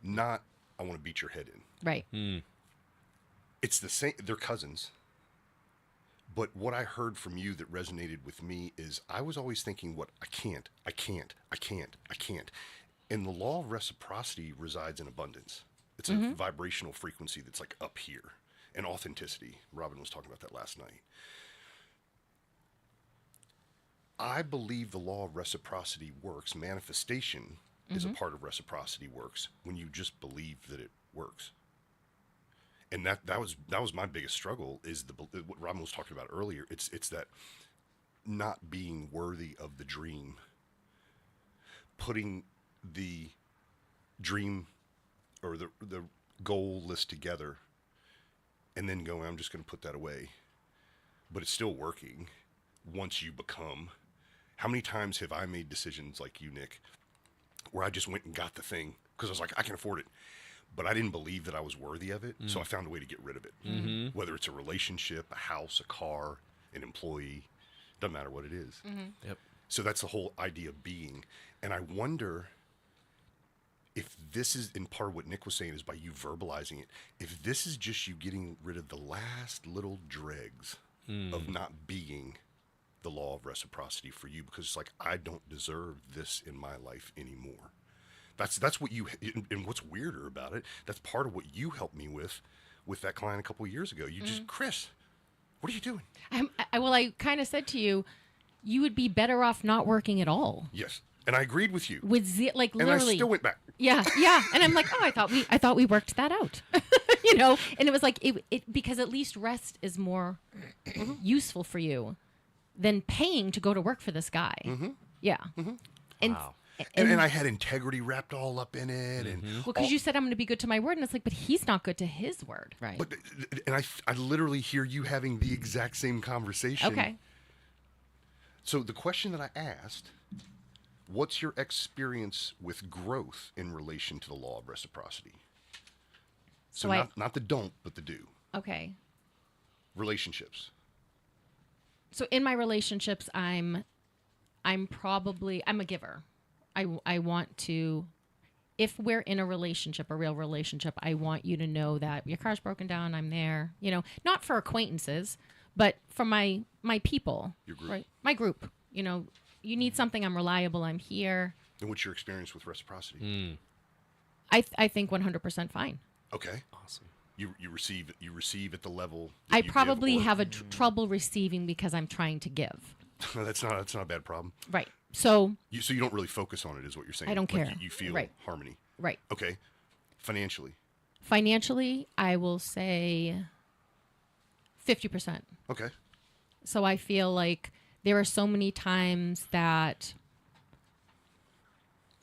[SPEAKER 6] Not, I want to beat your head in.
[SPEAKER 4] Right.
[SPEAKER 6] It's the same. They're cousins. But what I heard from you that resonated with me is I was always thinking, I can't. And the law of reciprocity resides in abundance. It's a vibrational frequency that's like up here. And authenticity. Robin was talking about that last night. I believe the law of reciprocity works. Manifestation is a part of reciprocity works when you just believe that it works. And that was my biggest struggle, is what Robin was talking about earlier. It's that not being worthy of the dream, putting the dream or the goal list together, and then going, I'm just going to put that away. But it's still working once you become. How many times have I made decisions like you, Nick, where I just went and got the thing because I was like, I can afford it. But I didn't believe that I was worthy of it, so I found a way to get rid of it. Whether it's a relationship, a house, a car, an employee, doesn't matter what it is.
[SPEAKER 7] Yep.
[SPEAKER 6] So that's the whole idea of being. And I wonder if this is, in part of what Nick was saying, is by you verbalizing it, if this is just you getting rid of the last little dregs of not being the law of reciprocity for you, because it's like, I don't deserve this in my life anymore. That's what you, and what's weirder about it, that's part of what you helped me with that client a couple of years ago. You just, Chris, what are you doing?
[SPEAKER 4] I kind of said to you, you would be better off not working at all.
[SPEAKER 6] Yes. And I agreed with you.
[SPEAKER 4] Like
[SPEAKER 6] and
[SPEAKER 4] literally.
[SPEAKER 6] I still went back.
[SPEAKER 4] Yeah. And I'm like, oh, I thought we worked that out. And it was like it because at least rest is more useful for you than paying to go to work for this guy.
[SPEAKER 6] Mm-hmm.
[SPEAKER 4] Yeah.
[SPEAKER 6] Mm-hmm.
[SPEAKER 4] And,
[SPEAKER 7] Wow.
[SPEAKER 6] And I had integrity wrapped all up in it. And
[SPEAKER 4] well, because you said I'm going to be good to my word, and it's like, but he's not good to his word.
[SPEAKER 5] Right.
[SPEAKER 6] But, and I literally hear you having the exact same conversation.
[SPEAKER 4] Okay.
[SPEAKER 6] So the question that I asked, what's your experience with growth in relation to the law of reciprocity? So not the don't, but the do.
[SPEAKER 4] Okay.
[SPEAKER 6] Relationships.
[SPEAKER 4] So in my relationships, I'm a giver. I want to, if we're in a relationship, a real relationship, I want you to know that your car's broken down, I'm there, not for acquaintances, but for my people.
[SPEAKER 6] Your group.
[SPEAKER 4] Right? My group. You need something, I'm reliable, I'm here.
[SPEAKER 6] And what's your experience with reciprocity?
[SPEAKER 4] I think 100% fine.
[SPEAKER 6] Okay.
[SPEAKER 7] Awesome.
[SPEAKER 6] You receive at the level that
[SPEAKER 4] I
[SPEAKER 6] you give,
[SPEAKER 4] probably
[SPEAKER 6] or-
[SPEAKER 4] have a trouble receiving because I'm trying to give.
[SPEAKER 6] that's not a bad problem.
[SPEAKER 4] Right. So
[SPEAKER 6] You don't really focus on it, is what you're saying.
[SPEAKER 4] I don't
[SPEAKER 6] Like,
[SPEAKER 4] care.
[SPEAKER 6] you feel
[SPEAKER 4] Right.
[SPEAKER 6] harmony.
[SPEAKER 4] right.
[SPEAKER 6] Okay. Financially.
[SPEAKER 4] Financially, I will say 50%.
[SPEAKER 6] Okay.
[SPEAKER 4] So I feel like there are so many times that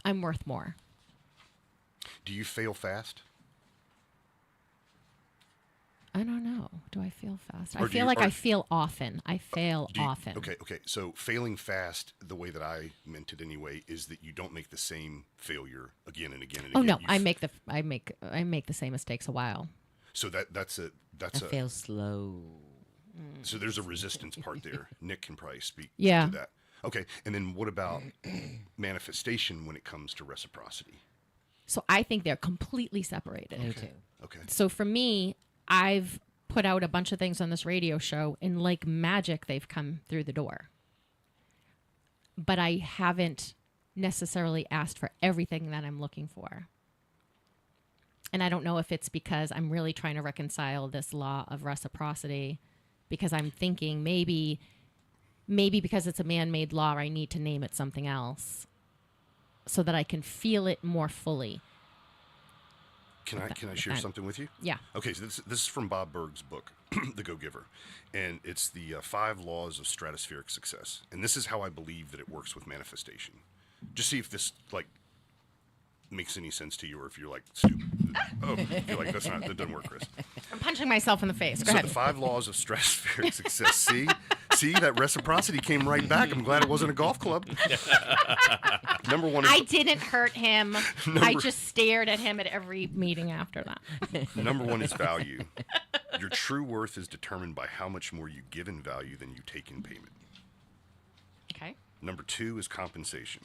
[SPEAKER 4] I'm worth more.
[SPEAKER 6] Do you fail fast?
[SPEAKER 4] I don't know. Do I feel fast?
[SPEAKER 6] Or
[SPEAKER 4] I
[SPEAKER 6] do
[SPEAKER 4] feel
[SPEAKER 6] you-
[SPEAKER 4] like
[SPEAKER 6] or-
[SPEAKER 4] I feel often. I fail
[SPEAKER 6] Do you-
[SPEAKER 4] often.
[SPEAKER 6] Okay. So failing fast, the way that I meant it anyway, is that you don't make the same failure again and again and
[SPEAKER 4] Oh
[SPEAKER 6] again.
[SPEAKER 4] no,
[SPEAKER 6] You
[SPEAKER 4] I make the same mistakes a while.
[SPEAKER 6] So that's a
[SPEAKER 5] I feel slow.
[SPEAKER 6] so there's a resistance part there. Nick can probably speak
[SPEAKER 4] Yeah.
[SPEAKER 6] to that. Okay. And then what about manifestation when it comes to reciprocity?
[SPEAKER 4] So I think they're completely separated.
[SPEAKER 5] Me too.
[SPEAKER 6] Okay.
[SPEAKER 4] So for me, I've put out a bunch of things on this radio show, and like magic, they've come through the door. But I haven't necessarily asked for everything that I'm looking for. And I don't know if it's because I'm really trying to reconcile this law of reciprocity, because I'm thinking maybe because it's a man-made law, I need to name it something else so that I can feel it more fully.
[SPEAKER 6] Can I share something with you?
[SPEAKER 4] Yeah.
[SPEAKER 6] Okay, so this is from Bob Berg's book, The Go-Giver, and it's the 5 laws of stratospheric success. And this is how I believe that it works with manifestation. Just see if this makes any sense to you, or if you're like stupid. Oh, you're like that doesn't work, Chris.
[SPEAKER 4] I'm punching myself in the face. Go
[SPEAKER 6] So
[SPEAKER 4] ahead.
[SPEAKER 6] the 5 laws of stratospheric success. See that reciprocity came right back. I'm glad it wasn't a golf club. Number 1 is
[SPEAKER 4] I didn't hurt him. I just stared at him at every meeting after that.
[SPEAKER 6] Number 1 is value. Your true worth is determined by how much more you give in value than you take in payment.
[SPEAKER 4] Okay.
[SPEAKER 6] Number 2 is compensation.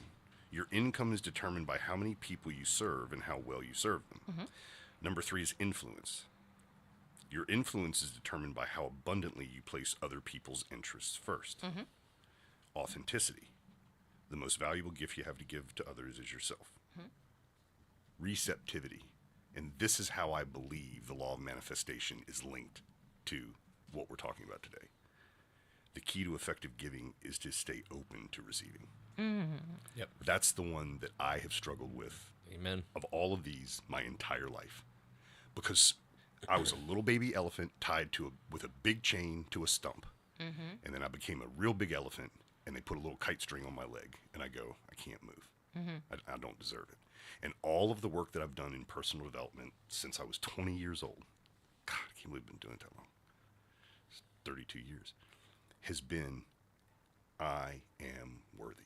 [SPEAKER 6] Your income is determined by how many people you serve and how well you serve them.
[SPEAKER 4] Mm-hmm.
[SPEAKER 6] Number 3 is influence. Your influence is determined by how abundantly you place other people's interests first.
[SPEAKER 4] Mm-hmm.
[SPEAKER 6] Authenticity. The most valuable gift you have to give to others is yourself.
[SPEAKER 4] Mm-hmm.
[SPEAKER 6] Receptivity. And this is how I believe the law of manifestation is linked to what we're talking about today. The key to effective giving is to stay open to receiving.
[SPEAKER 7] Yep.
[SPEAKER 6] That's the one that I have struggled with
[SPEAKER 7] Amen.
[SPEAKER 6] of all of these my entire life. Because I was a little baby elephant tied with a big chain to a stump.
[SPEAKER 4] Mm-hmm.
[SPEAKER 6] And then I became a real big elephant, and they put a little kite string on my leg. And I go, I can't move.
[SPEAKER 4] Mm-hmm.
[SPEAKER 6] I don't deserve it. And all of the work that I've done in personal development since I was 20 years old, God, I can't believe I've been doing it that long. It's 32 years. Has been, I am worthy.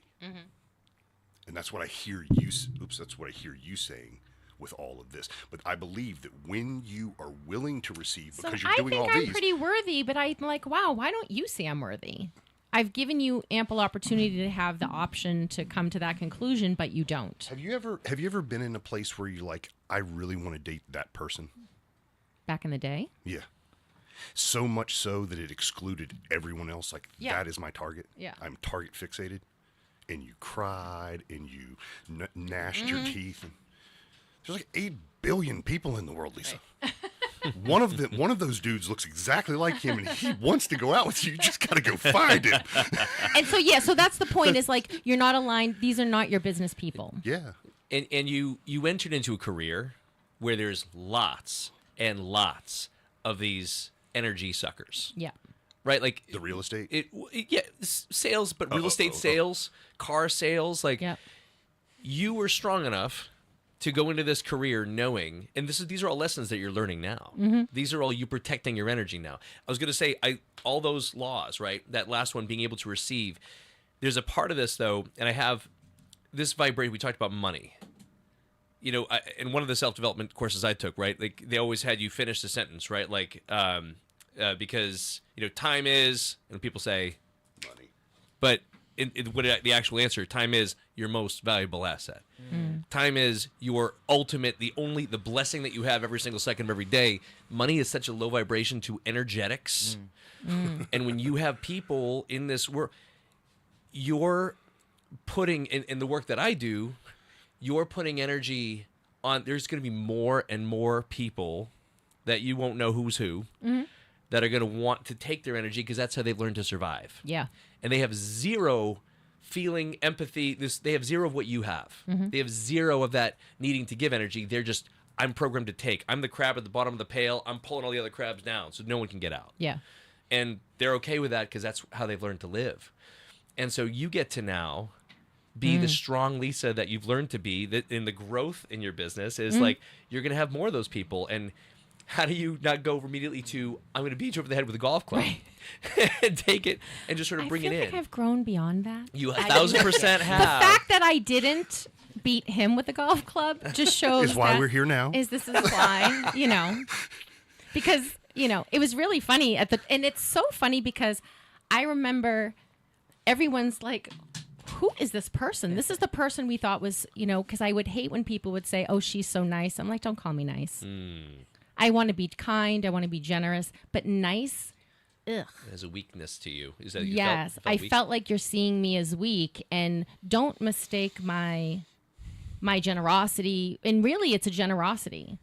[SPEAKER 6] And that's what I hear you. That's what I hear you saying with all of this. But I believe that when you are willing to receive, because you're doing all
[SPEAKER 4] I think I'm
[SPEAKER 6] these,
[SPEAKER 4] pretty worthy, but I'm like, wow, why don't you see I'm worthy? I've given you ample opportunity to have the option to come to that conclusion, but you don't.
[SPEAKER 6] have you ever been in a place where you're like, I really want to date that person?
[SPEAKER 4] Back in the day?
[SPEAKER 6] Yeah. So much so that it excluded everyone else. Like,
[SPEAKER 4] Yeah.
[SPEAKER 6] that is my target.
[SPEAKER 4] Yeah.
[SPEAKER 6] I'm target fixated. And you cried and you gnashed your teeth. And there's like 8 billion people in the world, Lisa. one of those dudes looks exactly like him, and he wants to go out with you. You just got to go find him.
[SPEAKER 4] And so that's the point, is like, you're not aligned. These are not your business people.
[SPEAKER 6] Yeah.
[SPEAKER 7] And you entered into a career where there's lots and lots of these energy suckers.
[SPEAKER 4] Yeah.
[SPEAKER 7] Right? Like
[SPEAKER 6] The real estate?
[SPEAKER 7] sales, but real estate sales, car sales, like
[SPEAKER 4] Yeah.
[SPEAKER 7] you were strong enough to go into this career knowing, and these are all lessons that you're learning now.
[SPEAKER 4] Mm-hmm.
[SPEAKER 7] These are all you protecting your energy now. I was going to say, all those laws, right? That last one, being able to receive. There's a part of this though, and I have this vibration. We talked about money. You know, in one of the self-development courses I took, right? Like they always had you finish the sentence, right? Like, because time is, and people say,
[SPEAKER 6] Money.
[SPEAKER 7] but the actual answer, time is your most valuable asset. Time is your ultimate, the blessing that you have every single second of every day. Money is such a low vibration to energetics. And when you have people in this world, you're putting, in the work that I do, you're putting energy on, there's going to be more and more people that you won't know who's who, that are going to want to take their energy because that's how they've learned to survive.
[SPEAKER 4] Yeah.
[SPEAKER 7] And they have zero feeling, empathy. They have zero of what you have. They have zero of that needing to give energy. They're just, I'm programmed to take. I'm the crab at the bottom of the pail. I'm pulling all the other crabs down so no one can get out.
[SPEAKER 4] Yeah.
[SPEAKER 7] And they're okay with that because that's how they've learned to live. And so you get to now be the strong Lisa that you've learned to be. That in the growth in your business is like, you're going to have more of those people. And how do you not go immediately to, I'm going to beat you over the head with a golf club and take it and just sort of bring it
[SPEAKER 4] I feel
[SPEAKER 7] in?
[SPEAKER 4] like I've grown beyond that.
[SPEAKER 7] You 1,000% have.
[SPEAKER 4] The fact that I didn't beat him with a golf club just shows
[SPEAKER 6] Is why
[SPEAKER 4] that
[SPEAKER 6] we're here now.
[SPEAKER 4] This is why, because, it was really funny and it's so funny because I remember everyone's like, who is this person? This is the person we thought was, because I would hate when people would say, oh, she's so nice. I'm like, don't call me nice. I want to be kind. I want to be generous, but nice. Ugh.
[SPEAKER 7] There's a weakness to you. Is that you
[SPEAKER 4] Yes,
[SPEAKER 7] felt
[SPEAKER 4] I
[SPEAKER 7] weak?
[SPEAKER 4] felt like you're seeing me as weak, and don't mistake my generosity. And really, it's a generosity,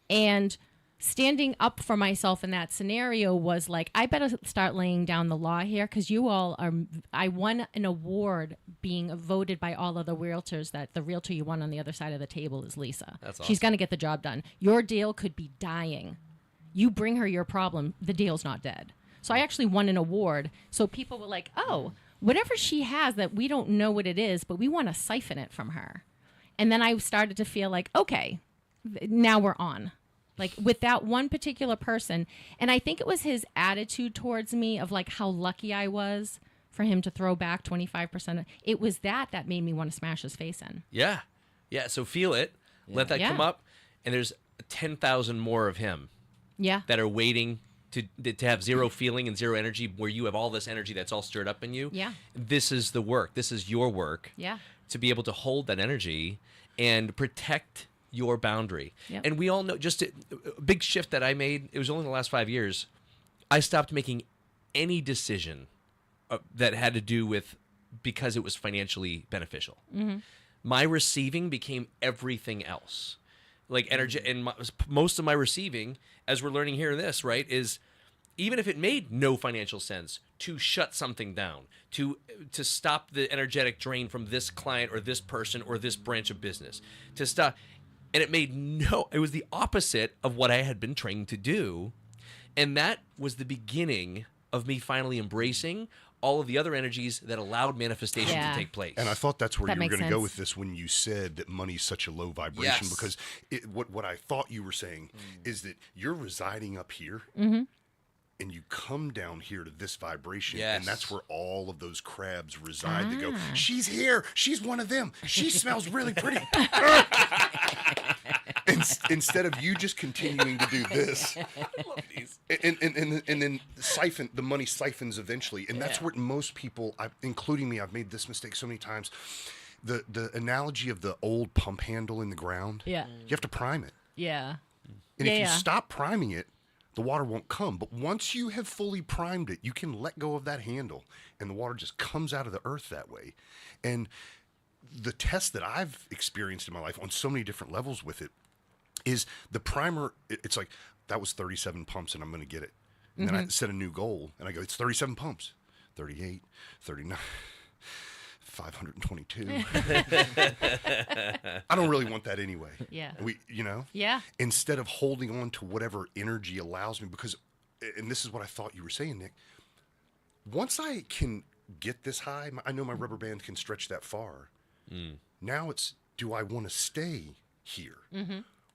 [SPEAKER 4] And standing up for myself in that scenario was like, I better start laying down the law here because you all are. I won an award being voted by all other realtors that the realtor you won on the other side of the table is Lisa.
[SPEAKER 7] That's
[SPEAKER 4] She's
[SPEAKER 7] awesome.
[SPEAKER 4] going to get the job done. Your deal could be dying. You bring her your problem, the deal's not dead. So I actually won an award. So people were like, oh, whatever she has that we don't know what it is, but we want to siphon it from her. And then I started to feel like, okay, now we're on. Like with that one particular person. And I think it was his attitude towards me of like how lucky I was for him to throw back 25%. It was that made me want to smash his face in.
[SPEAKER 7] Yeah. Yeah. So feel it. Let that come up. And there's 10,000 more of him
[SPEAKER 4] Yeah.
[SPEAKER 7] that are waiting to have zero feeling and zero energy, where you have all this energy that's all stirred up in you.
[SPEAKER 4] Yeah.
[SPEAKER 7] This is the work. This is your work.
[SPEAKER 4] Yeah.
[SPEAKER 7] To be able to hold that energy and protect your boundary.
[SPEAKER 4] Yep.
[SPEAKER 7] And we all know, just a big shift that I made, it was only in the last 5 years, I stopped making any decision that had to do with because it was financially beneficial. My receiving became everything else. Like energy, and most of my receiving, as we're learning here in this, right, is even if it made no financial sense, to shut something down, to stop the energetic drain from this client or this person or this branch of business, to stop. And it was the opposite of what I had been trained to do. And that was the beginning of me finally embracing all of the other energies that allowed manifestation to take place.
[SPEAKER 6] And I thought that's where
[SPEAKER 4] That
[SPEAKER 6] you were
[SPEAKER 4] makes
[SPEAKER 6] going to go
[SPEAKER 4] sense.
[SPEAKER 6] with this when you said that money's such a low vibration.
[SPEAKER 7] Yes.
[SPEAKER 6] Because what I thought you were saying is that you're residing up here, and you come down here to this vibration, and that's where all of those crabs reside. They go, she's here. She's one of them. She smells really pretty. Instead of you just continuing to do this, and then siphon the money siphons eventually, and that's what most people, including me, I've made this mistake so many times. The analogy of the old pump handle in the ground,
[SPEAKER 4] Yeah.
[SPEAKER 6] you have to prime it,
[SPEAKER 4] Yeah.
[SPEAKER 6] and if you
[SPEAKER 4] Yeah.
[SPEAKER 6] stop priming it, the water won't come. But once you have fully primed it, you can let go of that handle, and the water just comes out of the earth that way. And the test that I've experienced in my life on so many different levels with it is the primer. It's like, that was 37 pumps and I'm going to get it. And then I set a new goal and I go, it's 37 pumps, 38, 39, 522. I don't really want that anyway.
[SPEAKER 4] Yeah.
[SPEAKER 6] Yeah. Instead of holding on to whatever energy allows me, because, and this is what I thought you were saying, Nick, once I can get this high, I know my rubber band can stretch that far. Now it's, do I want to stay here?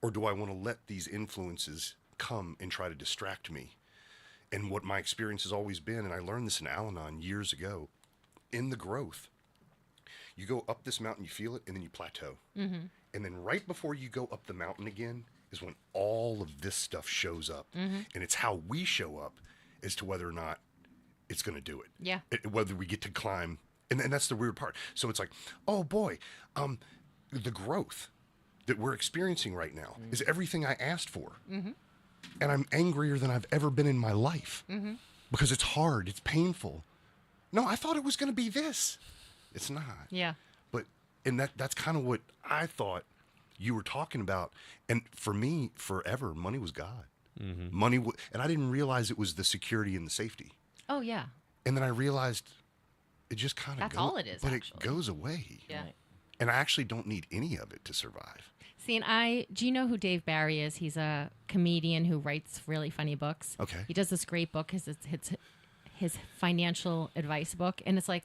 [SPEAKER 6] Or do I want to let these influences come and try to distract me? And what my experience has always been, and I learned this in Al-Anon years ago, in the growth, you go up this mountain, you feel it, and then you plateau. And then right before you go up the mountain again is when all of this stuff shows up. And it's how we show up as to whether or not it's going to do it.
[SPEAKER 4] Yeah.
[SPEAKER 6] Whether we get to climb. And that's the weird part. So it's like, oh boy, the growth that we're experiencing right now is everything I asked for. And I'm angrier than I've ever been in my life because it's hard. It's painful. No, I thought it was going to be this. It's not.
[SPEAKER 4] Yeah.
[SPEAKER 6] But, and that's kind of what I thought you were talking about. And for me, forever, money was God. Money, and I didn't realize it was the security and the safety.
[SPEAKER 4] Oh, yeah.
[SPEAKER 6] And then I realized it just kind of
[SPEAKER 4] That's all it is,
[SPEAKER 6] but
[SPEAKER 4] actually.
[SPEAKER 6] it goes away.
[SPEAKER 4] Yeah.
[SPEAKER 6] And I actually don't need any of it to survive.
[SPEAKER 4] See, do you know who Dave Barry is? He's a comedian who writes really funny books.
[SPEAKER 6] Okay.
[SPEAKER 4] He does this great book. It's his financial advice book. And it's like,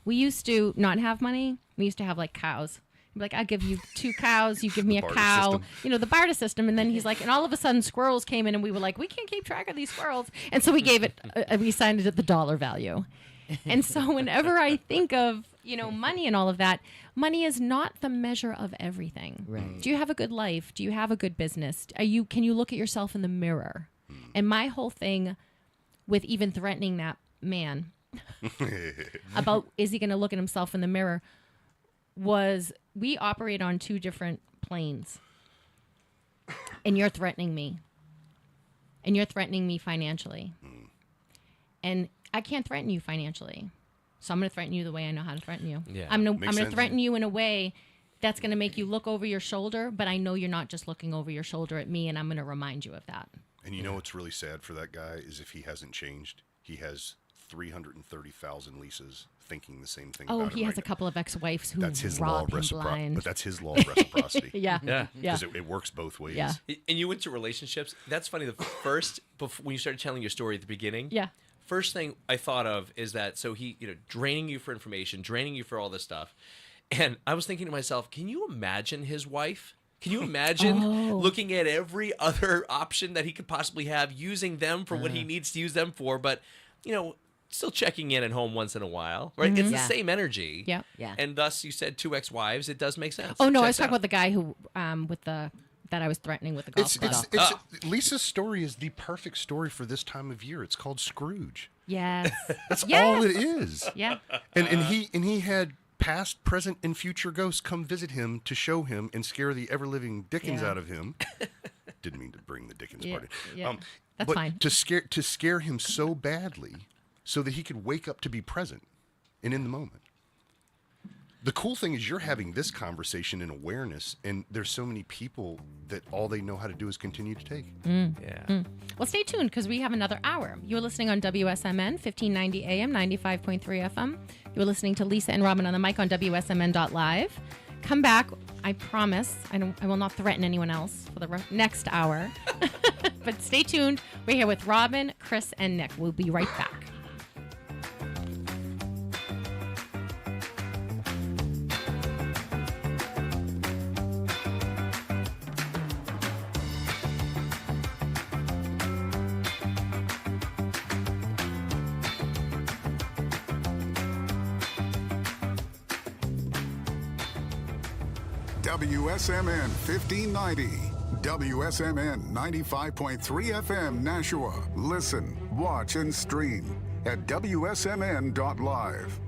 [SPEAKER 4] we used to not have money. We used to have like cows. He'd be like, I'll give you 2 cows. You give me a
[SPEAKER 6] barter
[SPEAKER 4] cow.
[SPEAKER 6] system.
[SPEAKER 4] The barter system. And then he's like, and all of a sudden squirrels came in and we were like, we can't keep track of these squirrels. And so we gave it, we assigned it at the dollar value. And so whenever I think of, money and all of that, money is not the measure of everything.
[SPEAKER 5] Right.
[SPEAKER 4] Do you have a good life? Do you have a good business? Can you look at yourself in the mirror? And my whole thing with even threatening that man about is he going to look at himself in the mirror was we operate on 2 different planes. And you're threatening me. And you're threatening me financially. And I can't threaten you financially. So I'm going to threaten you the way I know how to threaten you.
[SPEAKER 7] Yeah.
[SPEAKER 4] I'm going to
[SPEAKER 6] sense.
[SPEAKER 4] threaten you in a way that's going to make you look over your shoulder, but I know you're not just looking over your shoulder at me, and I'm going to remind you of that.
[SPEAKER 6] And you know what's really sad for that guy is if he hasn't changed, he has 330,000 Lisa's thinking the same thing.
[SPEAKER 4] Oh,
[SPEAKER 6] about
[SPEAKER 4] he
[SPEAKER 6] him
[SPEAKER 4] has
[SPEAKER 6] right
[SPEAKER 4] a couple of ex-wives who
[SPEAKER 6] now. That's his law
[SPEAKER 4] rob
[SPEAKER 6] of
[SPEAKER 4] him
[SPEAKER 6] reciprocity.
[SPEAKER 4] blind.
[SPEAKER 6] But that's his law of reciprocity.
[SPEAKER 4] Yeah.
[SPEAKER 7] Yeah.
[SPEAKER 4] Yeah.
[SPEAKER 6] Because it works both ways.
[SPEAKER 4] Yeah.
[SPEAKER 7] And you went to relationships. That's funny. The first, when you started telling your story at the beginning,
[SPEAKER 4] Yeah.
[SPEAKER 7] first thing I thought of is that so he, draining you for information, draining you for all this stuff. And I was thinking to myself, can you imagine his wife? Can you imagine looking at every other option that he could possibly have, using them for what he needs to use them for, but, still checking in at home once in a while, right? It's the
[SPEAKER 5] Yeah.
[SPEAKER 7] same energy.
[SPEAKER 4] Yeah.
[SPEAKER 5] Yeah.
[SPEAKER 7] And thus you said 2 ex-wives. It does make sense.
[SPEAKER 4] Oh, no, I was
[SPEAKER 7] Checks
[SPEAKER 4] talking
[SPEAKER 7] out.
[SPEAKER 4] about the guy who, that I was threatening with the golf club.
[SPEAKER 6] Lisa's story is the perfect story for this time of year. It's called Scrooge.
[SPEAKER 4] Yes.
[SPEAKER 6] That's
[SPEAKER 4] Yes.
[SPEAKER 6] all it is.
[SPEAKER 4] Yeah.
[SPEAKER 6] And he had past, present, and future ghosts come visit him to show him and scare the ever-living Dickens
[SPEAKER 4] Yeah.
[SPEAKER 6] out of him. Didn't mean to bring the Dickens
[SPEAKER 4] Yeah,
[SPEAKER 6] part in.
[SPEAKER 4] yeah. That's
[SPEAKER 6] but
[SPEAKER 4] fine.
[SPEAKER 6] to scare him so badly so that he could wake up to be present and in the moment. The cool thing is you're having this conversation in awareness, and there's so many people that all they know how to do is continue to take.
[SPEAKER 7] Yeah.
[SPEAKER 4] Well, stay tuned because we have another hour. You're listening on WSMN, 1590 AM, 95.3 FM. You're listening to Lisa and Robin on the mic on WSMN.live. Come back. I promise. I will not threaten anyone else for the next hour. But stay tuned. We're here with Robin, Chris, and Nick. We'll be right back.
[SPEAKER 8] WSMN 1590. WSMN 95.3 FM Nashua. Listen, watch, and stream at WSMN.live.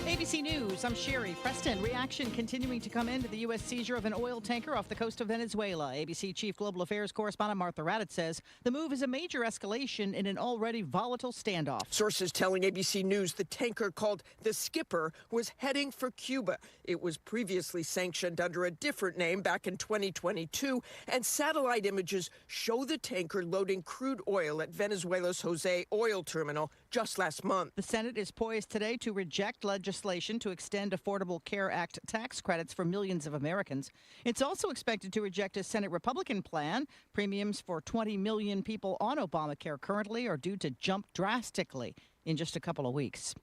[SPEAKER 9] Hey, ABC News, I'm Sherry. Preston, reaction continuing to come into the U.S. seizure of an oil tanker off the coast of Venezuela. ABC Chief Global Affairs Correspondent Martha Raddatz says the move is a major escalation in an already volatile standoff.
[SPEAKER 10] Sources telling ABC News the tanker called the Skipper was heading for Cuba. It was previously sanctioned under a different name back in 2022, and satellite images show the tanker loading crude oil at Venezuela's Jose oil terminal just last month.
[SPEAKER 9] The Senate is poised today to reject legislation to extend Affordable Care Act tax credits for millions of Americans. It's also expected to reject a Senate Republican plan. Premiums for 20 million people on Obamacare currently are due to jump drastically in just a couple of weeks.